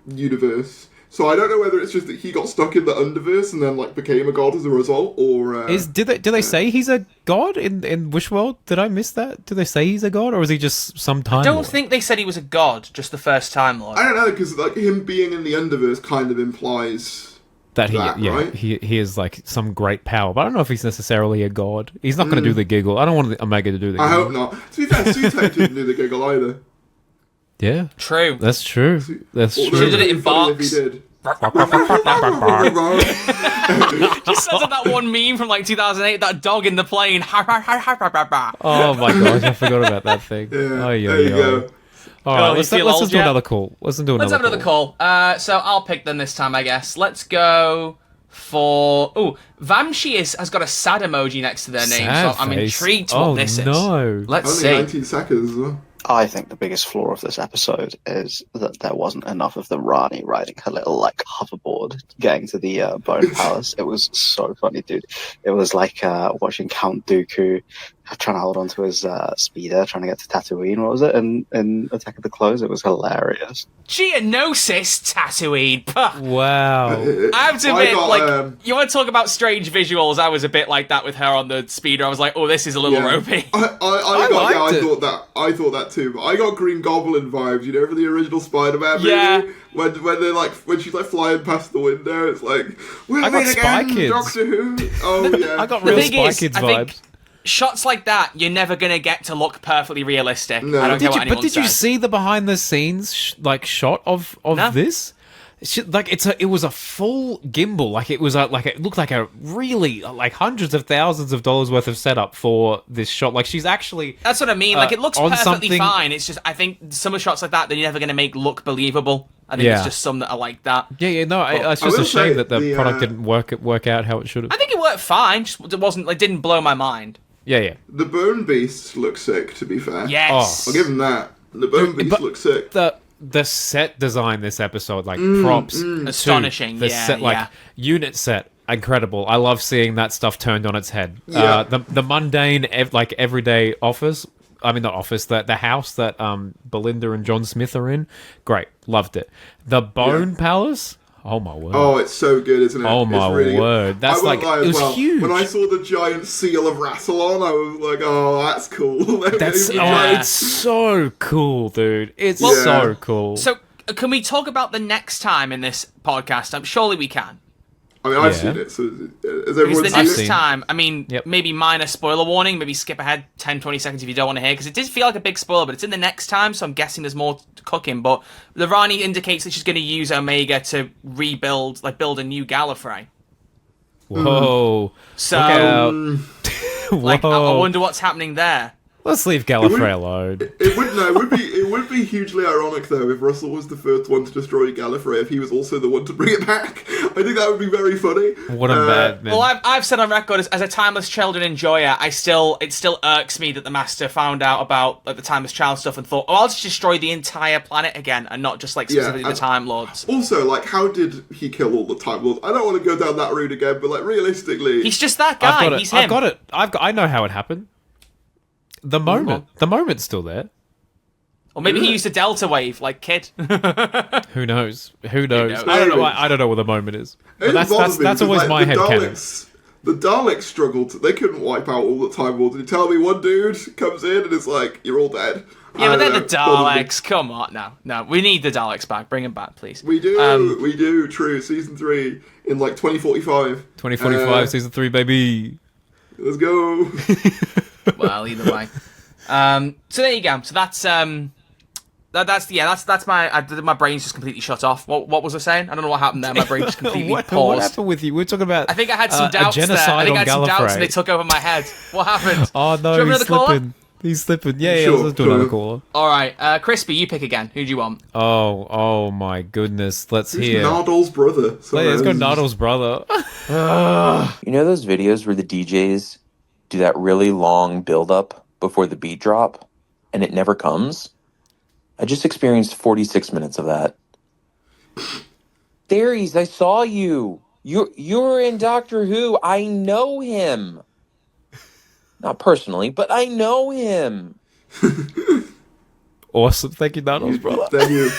universe. So I don't know whether it's just that he got stuck in the Underverse and then like became a god as a result, or did they say he's a god in Wishworld? Did I miss that? Did they say he's a god, or is he just some Time Lord? I don't think they said he was a god, just the first Time Lord. I don't know, because like him being in the Underverse kind of implies that right? he is like some great power, but I don't know if he's necessarily a god. He's not going to do the giggle. I don't want Omega to do the giggle. I hope not. To be fair, Sutek didn't do the giggle either. Yeah, true. That's true. That's true. Should have did it in Barks. If he did. Just sounds like that one meme from like 2008, that dog in the plane. Oh my gosh, I forgot about that thing. There you go. All right, let's listen to another call. Let's have another call. So I'll pick them this time, I guess. Let's go for... Oh, Vamshi has got a sad emoji next to their name, so I'm intrigued what this is. Let's see. Only 19 seconds as well. I think the biggest flaw of this episode is that there wasn't enough of the Rani riding her little hoverboard getting to the Bone Palace. It was so funny, dude. It was like watching Count Dooku trying to hold on to his speeder, trying to get to Tatooine. What was it? In Attack of the Clones, it was hilarious. Geonosis Tatooine. Wow. I have to admit, you want to talk about strange visuals? I was a bit like that with her on the speeder. I was like, oh, this is a little ropey. I thought that too, but I got Green Goblin vibes, for the original Spider-Man movie. Yeah. When she's flying past the window, it's like, I got Spy Kids. Doctor Who. Oh yeah. I got real Spy Kids vibes. Shots like that, you're never going to get to look perfectly realistic. No. I don't care what anyone says. But did you see the behind the scenes shot of this? It was a full gimbal. It looked like a really hundreds of thousands of dollars worth of setup for this shot. She's actually that's what I mean. It looks perfectly fine. It's just I think some of shots like that you're never going to make look believable. I think it's just some that are like that. Yeah. No, it's just a shame that the product didn't work out how it should have. I think it worked fine. Just it wasn't. It didn't blow my mind. Yeah. The Bone Beasts look sick. To be fair, yes, I'll give them that. The Bone Beasts look sick. The set design this episode, props, astonishing. The set, unit set, incredible. I love seeing that stuff turned on its head. Yeah. The mundane, everyday office. I mean, not office. The house that Belinda and John Smith are in. Great, loved it. The Bone Palace. Oh my word. Oh, it's so good, isn't it? Oh my word. That's I won't like, lie it as was huge. When I saw the giant seal of Rassilon, I was like, oh, that's cool. It's so cool, dude. It's so cool. So, can we talk about the next time in this podcast? Surely we can. I mean, I've seen it, so has everyone the seen next it? time, I mean, maybe minor spoiler warning, maybe skip ahead 10, 20 seconds if you don't want to hear, because it did feel like a big spoiler, but it's in the next time, so I'm guessing there's more cooking. But the Rani indicates that she's going to use Omega to rebuild, build a new Gallifrey. Whoa. So, Whoa. I wonder what's happening there. Let's leave Gallifrey alone. It would be hugely ironic though if Russell was the first one to destroy Gallifrey if he was also the one to bring it back. I think that would be very funny. What a madman. Well, I've said on record as a timeless children enjoyer, it still irks me that the Master found out about the timeless child stuff and thought, I'll just destroy the entire planet again and not just specifically the Time Lords. Also, how did he kill all the Time Lords? I don't want to go down that route again, but realistically, he's just that guy. He's him. I know how it happened. The moment's still there. Or maybe he used a delta wave, like Kid. Who knows? I don't know. I don't know what the moment is. But that's always my headcanon. The Daleks struggled. They couldn't wipe out all the Time Lords. You tell me one dude comes in and it's like, you're all dead. Yeah, but they're the Daleks. Come on, no. We need the Daleks back. Bring them back, please. We do. True. Season 3 in 2045. 2045, season 3, baby. Let's go. Well, either way. So there you go. So that's my brain's just completely shut off. What was I saying? I don't know what happened there. My brain just completely paused. What happened with you? We're talking about. I think I had some doubts there. I think I had some doubts and they took over my head. What happened? Oh no, he's slipping. He's slipping. Yeah, let's do another caller. All right, Crispy, you pick again. Who do you want? Oh my goodness. Let's hear. Nardol's brother. Let's go Nardol's brother. You know those videos where the DJs do that really long build-up before the beat drop, and it never comes? I just experienced 46 minutes of that. Tharries, I saw you. You're in Doctor Who. I know him. Not personally, but I know him. Awesome. Thank you, Nardol's brother. Thank you.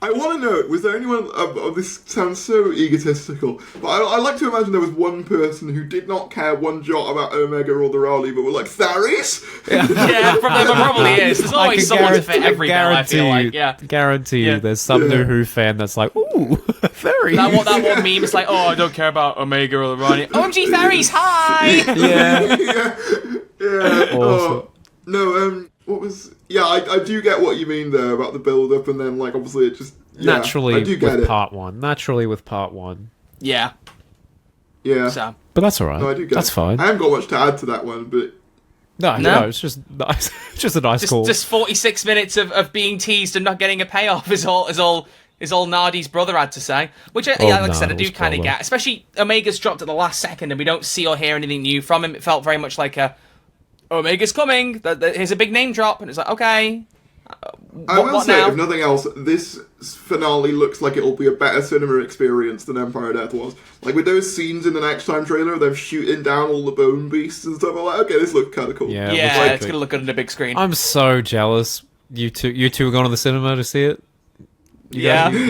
I want to know, was there anyone, this sounds so egotistical, but I like to imagine there was one person who did not care one jot about Omega or the Raleigh, but were like, Tharries? Yeah, probably is. There's always someone to fit every bill, I feel like. Yeah. Guarantee you, there's some new Who fan that's like, ooh, Tharries. That one meme is like, I don't care about Omega or the Raleigh. OMG Tharries, hi! Yeah. Awesome. No, what was... Yeah, I do get what you mean there about the build-up, and then, obviously it just... Yeah, Naturally I do get it. part one. Yeah. Yeah. So. But that's alright. No, I do get that's it. fine. I haven't got much to add to that one, but... No, it's just nice. Just a nice call. Just 46 minutes of being teased and not getting a payoff is all Nardi's brother had to say. Which, like I said, I do kind of get. Especially Omega's dropped at the last second and we don't see or hear anything new from him. It felt very much like Omega's coming. Here's a big name drop, and it's like, okay. I will say, now? if nothing else, this finale looks like it'll be a better cinema experience than Empire Death was. With those scenes in the Next Time trailer, them shooting down all the bone beasts and stuff. I'm like, okay, this looks kind of cool. Yeah, it's gonna look good on the big screen. I'm so jealous. You two are going to the cinema to see it. You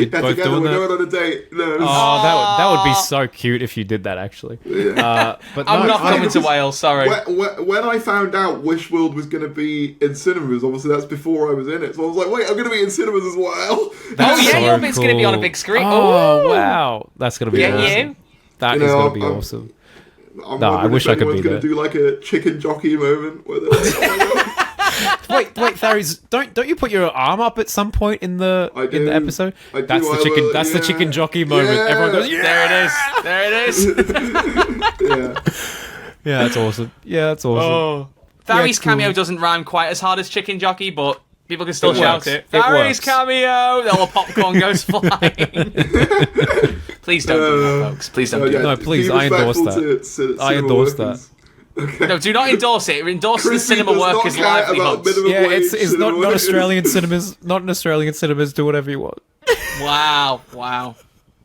both doing we're that? going on a date. No. Oh, that would be so cute if you did that, actually. Yeah. But I'm not coming to Wales, sorry. When I found out Wishworld was going to be in cinemas, obviously that's before I was in it, so I was like, wait, I'm going to be in cinemas as well. Your bit's going to be on a big screen. Oh, wow. That's going to be awesome. You? That is going to be awesome. I wish I could be there. Going to do a chicken jockey moment where Wait, Tharries, don't you put your arm up at some point in the episode? That's the chicken jockey moment. Yeah. Everyone goes, yeah! There it is. Yeah, that's awesome. Yeah, that's awesome. Tharries' cameo doesn't rhyme quite as hard as chicken jockey, but people can still shout it. It Tharries' works. cameo! Then all the popcorn goes flying. Please don't do that, folks. Please don't do that. No, please, I endorse that. I endorse that. Okay. No, do not endorse it. Endorse the cinema workers' livelihoods. Yeah, it's not Australian cinemas. Not in Australian cinemas. Do whatever you want. Wow.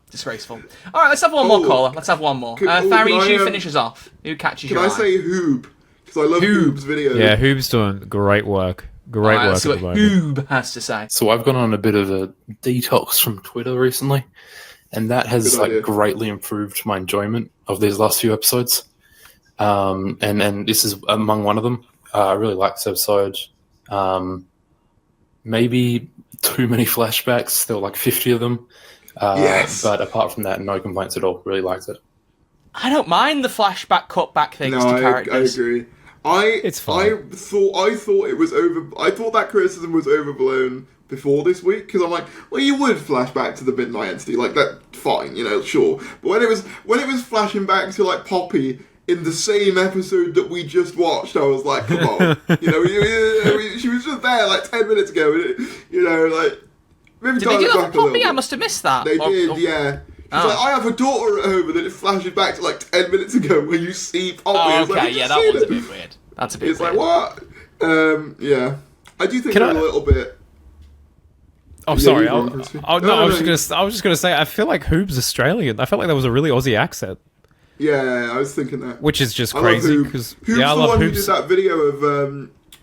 Disgraceful. All right, let's have one more caller. Let's have one more. Tharries, you finish us off. Who catches your eye? Can I say Hoob? Because I love Hoob's video. Yeah, Hoob's doing great work. Let's see what Hoob has to say. So I've gone on a bit of a detox from Twitter recently. and that has greatly improved my enjoyment of these last few episodes. And this is among one of them. I really liked this episode. Maybe too many flashbacks. There were like 50 of them. Yes. But apart from that, no complaints at all. Really liked it. I don't mind the flashback cutback things to characters. I agree. It's fine. I thought it was over. I thought that criticism was overblown before this week, because I'm like, well, you would flash back to the Midnight Entity, like that. Fine, sure. But when it was flashing back to like Poppy in the same episode that we just watched, I was like, come on, she was just there like 10 minutes ago, like. Maybe did they do that for Poppy? I must have missed that. They did, yeah. She's like, I have a daughter at home, and then it flashes back to like 10 minutes ago when you see Poppy. Oh, okay, that was a bit weird. That's a bit weird. It's like, what? Yeah. I do think a little bit... Oh, sorry. I was just gonna say, I feel like Hoob's Australian. I felt like there was a really Aussie accent. Yeah, I was thinking that. Which is just crazy. Hoob's the one who did that video of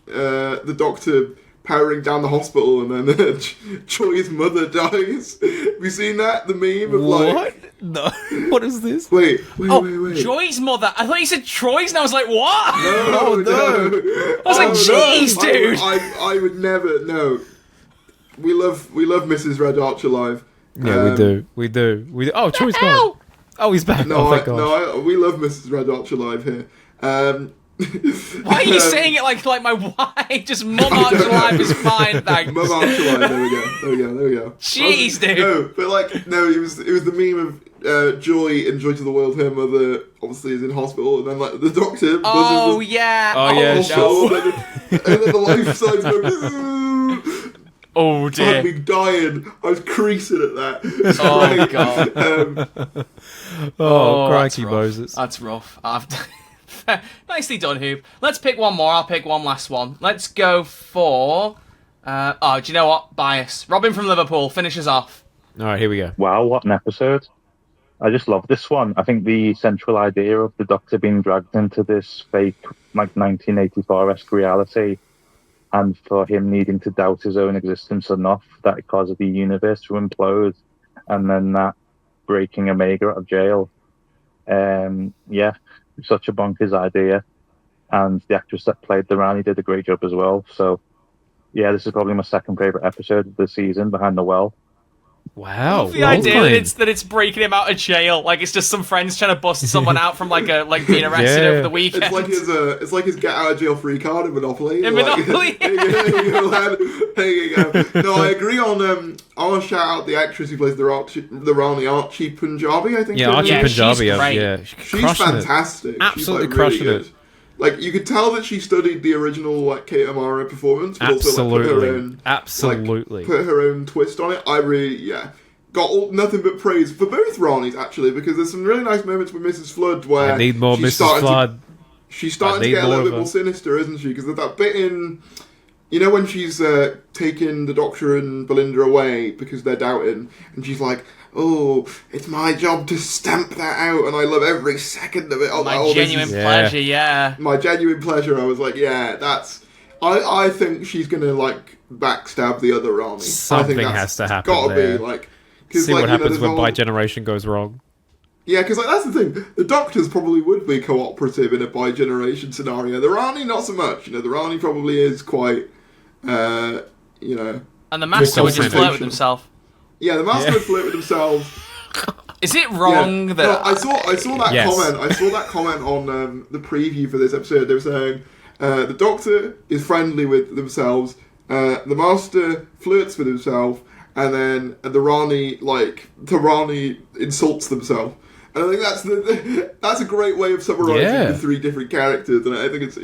the doctor powering down the hospital and then Choi's mother dies. Have you seen that? The meme of like... What? No. What is this? Wait. Joy's mother. I thought you said Troy's and I was like, what? No. I was like, jeez, dude. I would never... No. We love Mrs. Red Arch alive. Yeah, we do. Oh, Troy's gone. Oh, he's back. Thank God. We love Mrs. Red Arch alive here. Why are you saying it like my wife? Just Mum Arch alive is fine, thanks. Mum Arch alive. There we go. Jeez, dude. It was the meme of Joy in Joy to the World. Her mother obviously is in hospital, and then like the doctor. Oh yeah. And then the life signs go. Oh dear. I'd be dying. I was creasing at that. Oh god. Crikey Moses. That's rough. Nicely done, Hoop. Let's pick one more. I'll pick one last one. Let's go for... do you know what? Bias. Robin from Liverpool finishes off. All right, here we go. Wow, what an episode. I just love this one. I think the central idea of the Doctor being dragged into this fake, like, 1984-esque reality, and for him needing to doubt his own existence enough that it causes the universe to implode, and then that breaking Omega out of jail. Such a bonkers idea, and the actress that played the Rani did a great job as well. So, yeah, this is probably my second favourite episode of the season, behind the well. Wow, the idea that it's breaking him out of jail, like it's just some friends trying to bust someone out from like being arrested over the weekend. It's like his get out of jail free card in Monopoly. Monopoly. There you go. No, I agree on. I want to shout out the actress who plays the Rani, Archie Punjabi. I think. Yeah, Archie Punjabi. She's fantastic. Absolutely crushing really it. Like, you could tell that she studied the original, like, Kate Amara performance, but also, like, put her own twist on it. I really, got nothing but praise for both Ranis, actually, because there's some really nice moments with Mrs. Flood where... I need more Mrs. Flood. She's starting to get a little bit more sinister, isn't she? Because there's that bit in... when she's taking the Doctor and Belinda away because they're doubting, and she's like... Oh, it's my job to stamp that out, and I love every second of it. My genuine pleasure, yeah. My genuine pleasure. I was like, yeah, that's... I think she's gonna like backstab the other Rani. Something has to happen. Gotta there. Be like. See what happens when bi-generation goes wrong. Yeah, because that's the thing. The Doctors probably would be cooperative in a bi-generation scenario. The Rani, not so much. The Rani probably is quite, And the Master would just flirt with himself. Yeah, the Master would flirt with themselves. Is it wrong that... No, I saw that comment. I saw that comment on the preview for this episode. They were saying the Doctor is friendly with themselves, the Master flirts with himself, and then the Rani insults themselves. And I think that's a great way of summarising the three different characters, and I think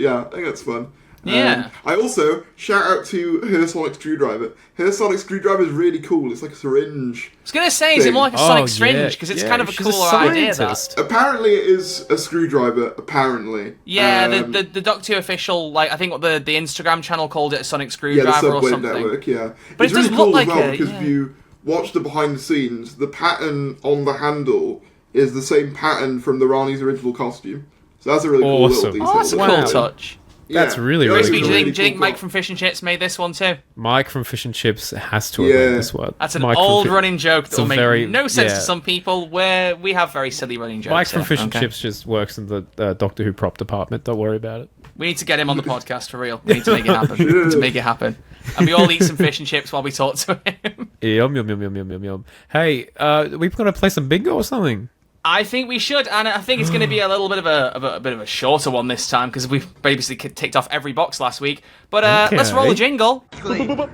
that's fun. Yeah. I also shout out to her sonic screwdriver. Her sonic screwdriver is really cool. It's like a syringe. I was gonna say, is it more like a sonic syringe? Because it's kind of a cooler idea. That. Apparently, it is a screwdriver. Apparently. Yeah, the Doctor Who official, like I think what the Instagram channel called it a sonic screwdriver or something. Network. Yeah, but it's it does really cool look like as well because if you watch the behind the scenes, the pattern on the handle is the same pattern from the Rani's original costume. So that's a really cool little detail. Oh, that's a cool touch. That's really, really Crispy, cool. do you think Mike from Fish and Chips made this one too? Mike from Fish and Chips has to have made this one. That's an Mike old running joke that will make no sense yeah. to some people, where we have very silly running jokes. Mike from here. Fish and Chips just works in the Doctor Who prop department. Don't worry about it. We need to get him on the podcast for real. We need to make it happen. To make it happen. And we all eat some fish and chips while we talk to him. Yum, yum, yum, yum, yum, yum, yum. Hey, we've got to play some bingo or something. I think we should, and I think it's going to be a little bit of a shorter one this time because we've basically ticked off every box last week. But let's roll a jingle. Bingo!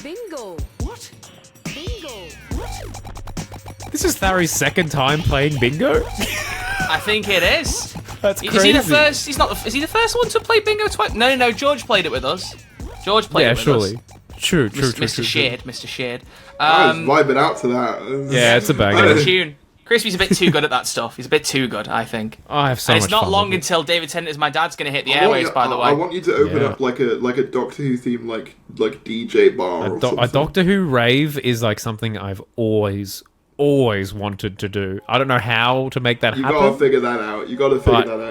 Bingo! What? Bingo! What? This is Tharries' second time playing bingo. I think it is. That's crazy. Is he the first? He's not. Is he the first one to play bingo twice? No. George played it with us. George played it with us. True. Mr. Sheard. I was vibing out to that. Yeah, it's a banger. Tune. Crispy's a bit too good at that stuff. He's a bit too good, I think. I have so and much it's not fun long with it. until David Tennant is my dad's going to hit the airwaves. By the way, I want you to open up like a Doctor Who theme, like DJ bar or something. A Doctor Who rave is like something I've always wanted to do. I don't know how to make that happen. You gotta figure that out.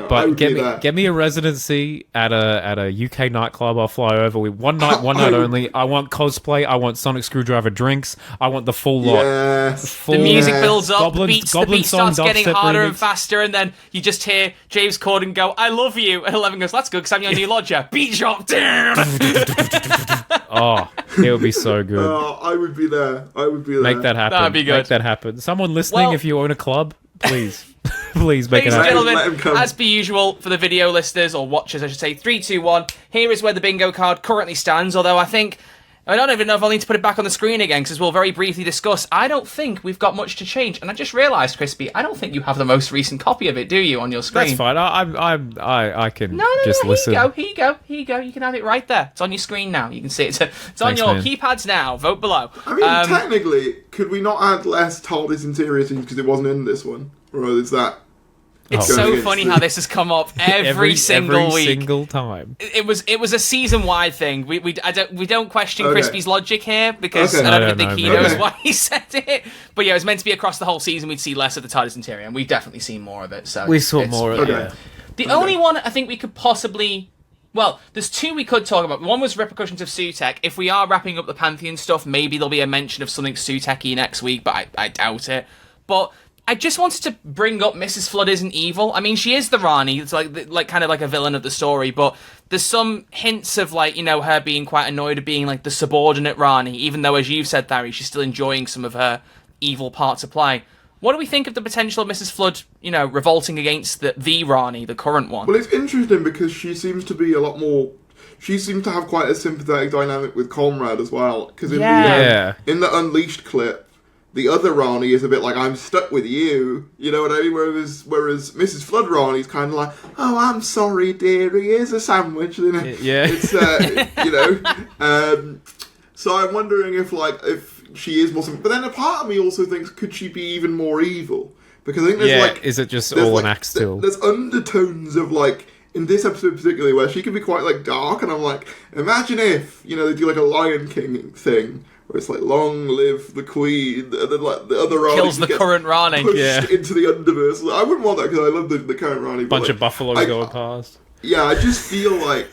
But get me a residency at a UK nightclub. I'll fly over with one night only. I want cosplay. I want Sonic Screwdriver drinks. I want the full lot. Yes. The music builds up. Goblin the beat song, starts getting dubstep harder remix. and faster, and then you just hear James Corden go, "I love you," and Eleven goes, "That's good because I'm your new lodger." Beat drop down. Oh, it would be so good. I would be there. Make that happen. That'd be good. Make that happen. Someone listening, if you own a club, please, please make it happen. Ladies and gentlemen, as per usual, for the video listeners, or watchers, I should say, 3, 2, 1, here is where the bingo card currently stands, although I don't even know if I'll need to put it back on the screen again, because we'll very briefly discuss. I don't think we've got much to change, and I just realised, Crispy, I don't think you have the most recent copy of it, do you, on your screen? That's fine. I can just listen. listen. Here you go. You can have it right there. It's on your screen now. You can see it. It's on Thanks, your man. keypads now. Vote below. I mean, technically, could we not add less TARDIS interior scenes because it wasn't in this one? Or is that... It's so funny how this has come up every single week. Every single time. It was a season-wide thing. We don't question Crispy's logic here because I don't think he knows why he said it. But yeah, it was meant to be across the whole season. We'd see less of the TARDIS interior, and we've definitely seen more of it. So we saw more of it. Yeah. The only one I think we could possibly... Well, there's two we could talk about. One was repercussions of Sutekh. If we are wrapping up the Pantheon stuff, maybe there'll be a mention of something Sutekh-y next week, but I doubt it. But I just wanted to bring up Mrs. Flood isn't evil. I mean, she is the Rani. It's like kind of like a villain of the story, but there's some hints of her being quite annoyed at being like the subordinate Rani, even though, as you've said, Tharries, she's still enjoying some of her evil part to play. What do we think of the potential of Mrs. Flood, revolting against the Rani, the current one? Well, it's interesting because she seems to be a lot more... She seems to have quite a sympathetic dynamic with Conrad as well. Because in the Unleashed clip, the other Rani is a bit like, I'm stuck with you. You know what I mean? Whereas Mrs. Flood Rani's kind of like, oh, I'm sorry, dearie, here's a sandwich. Yeah. It's, so I'm wondering if she is more... But then a part of me also thinks, could she be even more evil? Because I think there's is it just all an axe still? There's undertones of in this episode particularly, where she can be quite dark, and I'm like, imagine if, they do a Lion King thing, where it's long live the Queen, and then the other Rani kills the current Rani. Pushed into the underverse. I wouldn't want that because I love the current Rani. Bunch of buffaloes going past. Yeah, I just feel like,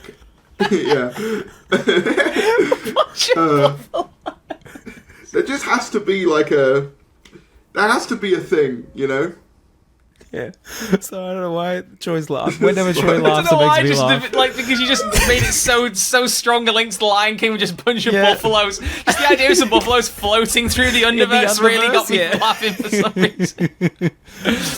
there just has to be there has to be a thing, Yeah. So I don't know why Troy's laugh. Whenever Troy laughs, it makes me laugh. Because you just made it so strong a link to the Lion King with just a bunch of buffaloes. Just the idea of some buffaloes floating through the underverse really got me laughing for some reason.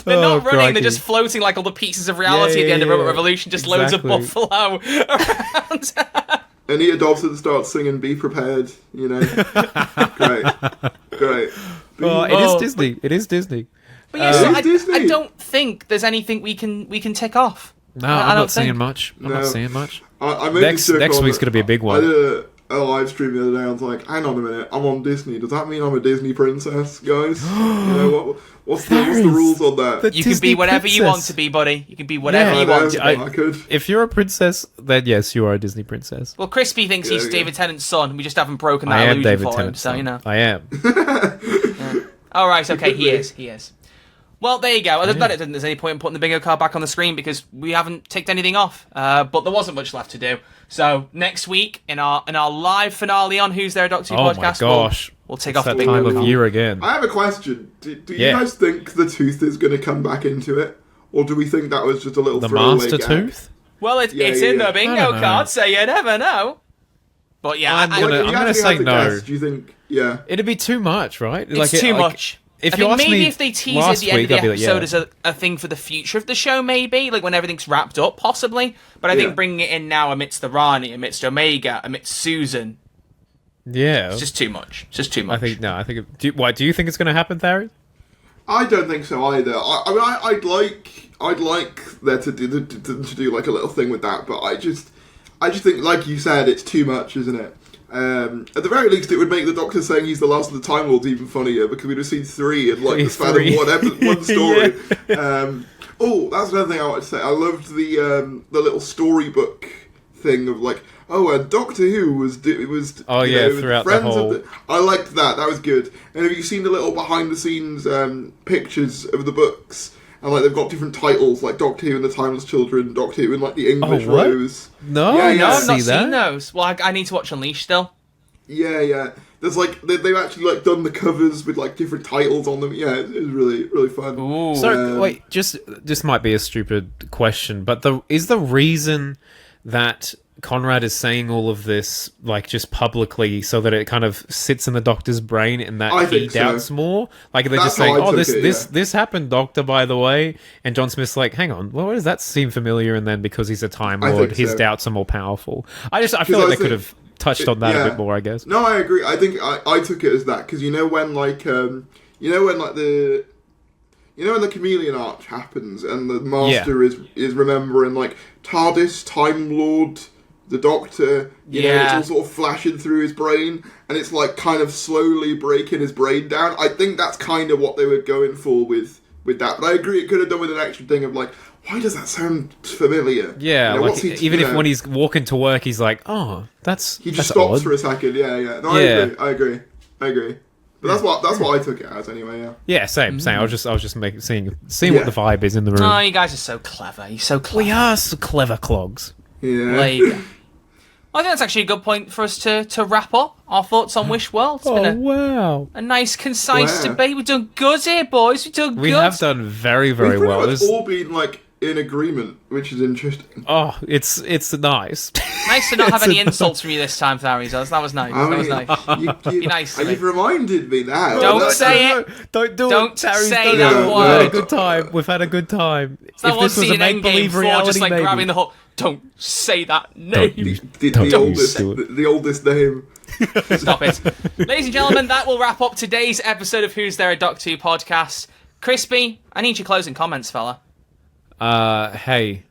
They're not running, they're just floating like all the pieces of reality at the end of Robot Revolution, just loads of buffalo around. Anita Dobson starts singing Be Prepared, Great. Well, it is Disney. It is Disney. But I don't think there's anything we can tick off. No, I'm not seeing much. Next week's going to be a big one. I did a live stream the other day. I was like, hang on a minute, I'm on Disney. Does that mean I'm a Disney princess, guys? What's the rules on that? You can be whatever you want to be, buddy. You can be whatever you want to be. I could. If you're a princess, then yes, you are a Disney princess. Well, Crispy thinks he's David Tennant's son. We just haven't broken that illusion David for him, Tennant's so son. I am. All right, okay, he is. Well, there you go. Other than that, there's any point in putting the bingo card back on the screen because we haven't ticked anything off. But there wasn't much left to do. So next week in our live finale on Who's There, Doctor Who podcast, my gosh. we'll take off the that bingo time card. of year again. I have a question. Do you guys think the tooth is going to come back into it? Or do we think that was just a little The throwaway Master gag? Tooth? Well, it's in the bingo card, so you never know. But yeah, I'm gonna say no. Guess, do you think? Yeah, it'd be too much, right? It's too much. If I you think asked maybe me if they tease last at the end of the week, I'd be like, episode as a thing for the future of the show, maybe like when everything's wrapped up, possibly. But I think bringing it in now amidst the Rani, amidst Omega, amidst Susan, it's just too much. It's just too much. I think. Do you think it's going to happen, Tharries? I don't think so either. I mean, I'd like there to do like a little thing with that, but I just think, like you said, it's too much, isn't it? At the very least, it would make the Doctor saying he's the last of the Time Lords even funnier because we'd have seen 3 in like the span of one story. That's another thing I wanted to say. I loved the little storybook thing of like, Doctor Who was throughout the whole. I liked that. That was good. And have you seen the little behind the scenes pictures of the books? And like they've got different titles, like Doctor Who and the Timeless Children, Doctor Who and like the English Rose. No, I've not seen those. Well, I need to watch Unleashed still. Yeah. There's like they've actually like done the covers with like different titles on them. Yeah, it was really, really fun. Ooh. So wait, this might be a stupid question, but is the reason that Conrad is saying all of this like just publicly so that it kind of sits in the Doctor's brain and that he doubts more? Like they're just saying, this happened, Doctor, by the way, and John Smith's like, hang on, well, why does that seem familiar? And then because he's a Time Lord, his doubts are more powerful. I feel like they could have touched on that a bit more, I guess. No, I agree. I think I took it as that because when the Chameleon Arch happens and the Master is remembering like TARDIS, Time Lord, the Doctor, it's all sort of flashing through his brain, and it's like kind of slowly breaking his brain down. I think that's kind of what they were going for with that. But I agree, it could have done with an extra thing of like, why does that sound familiar? Yeah, if when he's walking to work, he's like, that's he just that's stops odd. for a second. Yeah. No, I agree. But that's what I took it as anyway. Yeah. Yeah, same. I was just seeing what the vibe is in the room. Oh, you guys are so clever. You're so clever. We are so clever clogs. Yeah. There you go. I think that's actually a good point for us to wrap up our thoughts on Wishworld. It's been a nice, concise debate. We've done good here, boys. We've done good. We have done very, very well. We've all been like in agreement, which is interesting. Oh, it's nice. Nice to not have any insults from you this time, Tharries. That was nice. That was nice. Be nice to me. You've reminded me now. Don't say it. Don't say that word. We've had a good time. If this was a make-believe reality, just like grabbing the whole. Don't say that name. The oldest name. Stop it. Ladies and gentlemen, that will wrap up today's episode of Who's There, a Doctor Who podcast. Crispy, I need your closing comments, fella. Hey,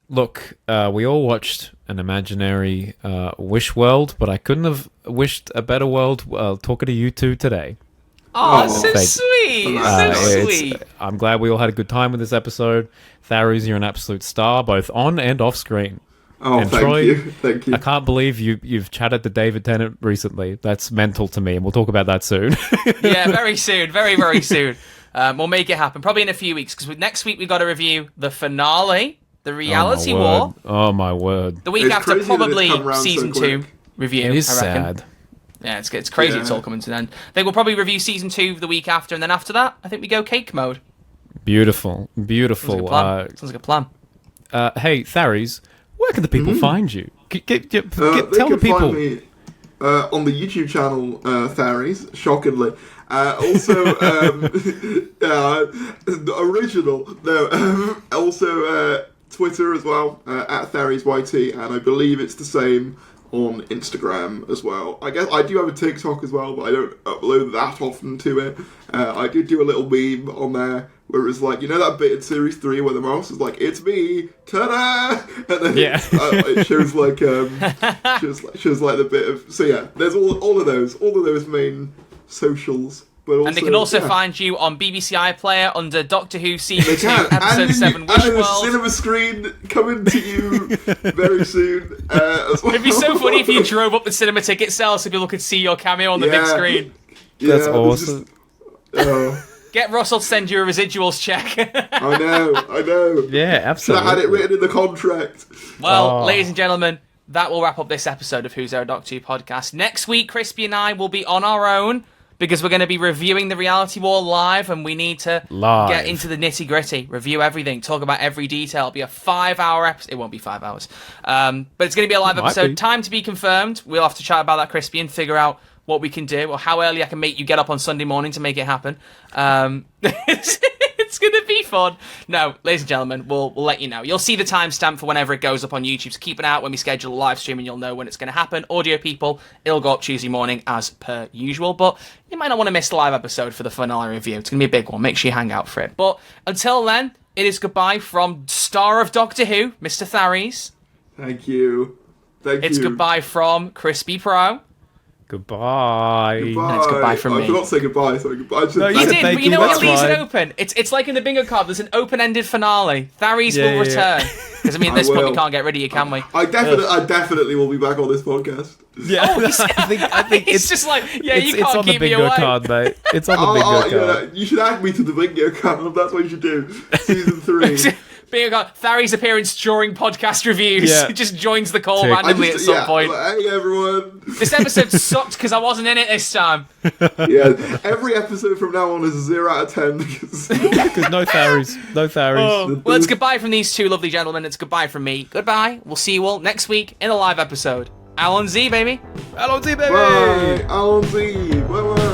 look, we all watched an imaginary Wishworld, but I couldn't have wished a better world talking to you two today. Oh, so sweet. So sweet. I'm glad we all had a good time with this episode. Tharries, you're an absolute star, both on and off screen. Oh, and thank Troy, you. Thank you. I can't believe you've chatted to David Tennant recently. That's mental to me, and we'll talk about that soon. Yeah, very soon. Very, very soon. We'll make it happen. Probably in a few weeks, because next week we've got to review the finale, the reality war. Oh, my word. The week after, probably season 2 review. It is I reckon. sad. Yeah, it's crazy. It's all coming to an end. I think we'll probably review season 2 the week after, and then after that, I think we go cake mode. Beautiful. Sounds like a plan. Hey, Tharries, where can the people find you? Tell the people. Find me on the YouTube channel Tharries, shockingly. Also, original. No, also Twitter as well, at TharriesYT, and I believe it's the same on Instagram as well. I guess I do have a TikTok as well, but I don't upload that often to it. I did do a little meme on there where it was like, you know that bit in Series 3 where the mouse is like, it's me, ta-da! And then it shows like, shows like the bit of, so yeah, there's all of those main socials. But also, and they can also find you on BBC iPlayer under Doctor Who Season 2, Episode 7, Wishworld. And a cinema screen coming to you very soon as well. It'd be so funny if you drove up the cinema ticket sale so people could see your cameo on the big screen. That's awesome. Get Get Russell to send you a residuals check. I know. Yeah, absolutely. I had it written in the contract. Well, ladies and gentlemen, that will wrap up this episode of Who's There, a Doctor Who podcast. Next week, Crispy and I will be on our own because we're going to be reviewing the Reality War live, and we need to get into the nitty-gritty, review everything, talk about every detail. It'll be a 5-hour episode. It won't be 5 hours. But it's going to be a live episode. Time to be confirmed. We'll have to chat about that, Crispy, and figure out what we can do, or how early I can make you get up on Sunday morning to make it happen. It's going to be fun. No, ladies and gentlemen, we'll let you know. You'll see the timestamp for whenever it goes up on YouTube, so keep an eye out when we schedule a live stream, and you'll know when it's going to happen. Audio people, it'll go up Tuesday morning as per usual, but you might not want to miss the live episode for the finale review. It's going to be a big one. Make sure you hang out for it. But until then, it is goodbye from star of Doctor Who, Mr. Tharries. Thank you. It's goodbye from Crispy Pro. Goodbye. And it's goodbye from me. I forgot to say goodbye. Sorry, goodbye. No, you did, but you know what? It leaves it open. It's like in the bingo card. There's an open-ended finale. Tharries will return. Because I mean, at this point, we can't get rid of you, can we? I definitely will be back on this podcast. Yeah, I think it's just like, you can't it's on keep the bingo card, mate. It's on the bingo card. You should add me to the bingo card. That's what you should do. Season 3. Bingo card. Tharries' appearance during podcast reviews. He just joins the call randomly at some point. Hey, everyone. This episode sucked because I wasn't in it this time. Yeah, every episode from now on is a 0 out of 10 because no Tharries. No Tharries. Well, it's goodbye from these two lovely gentlemen. It's goodbye from me. Goodbye. We'll see you all next week in a live episode. Alan Z, baby. Alan Z, baby. Bye. Alan Z. Bye.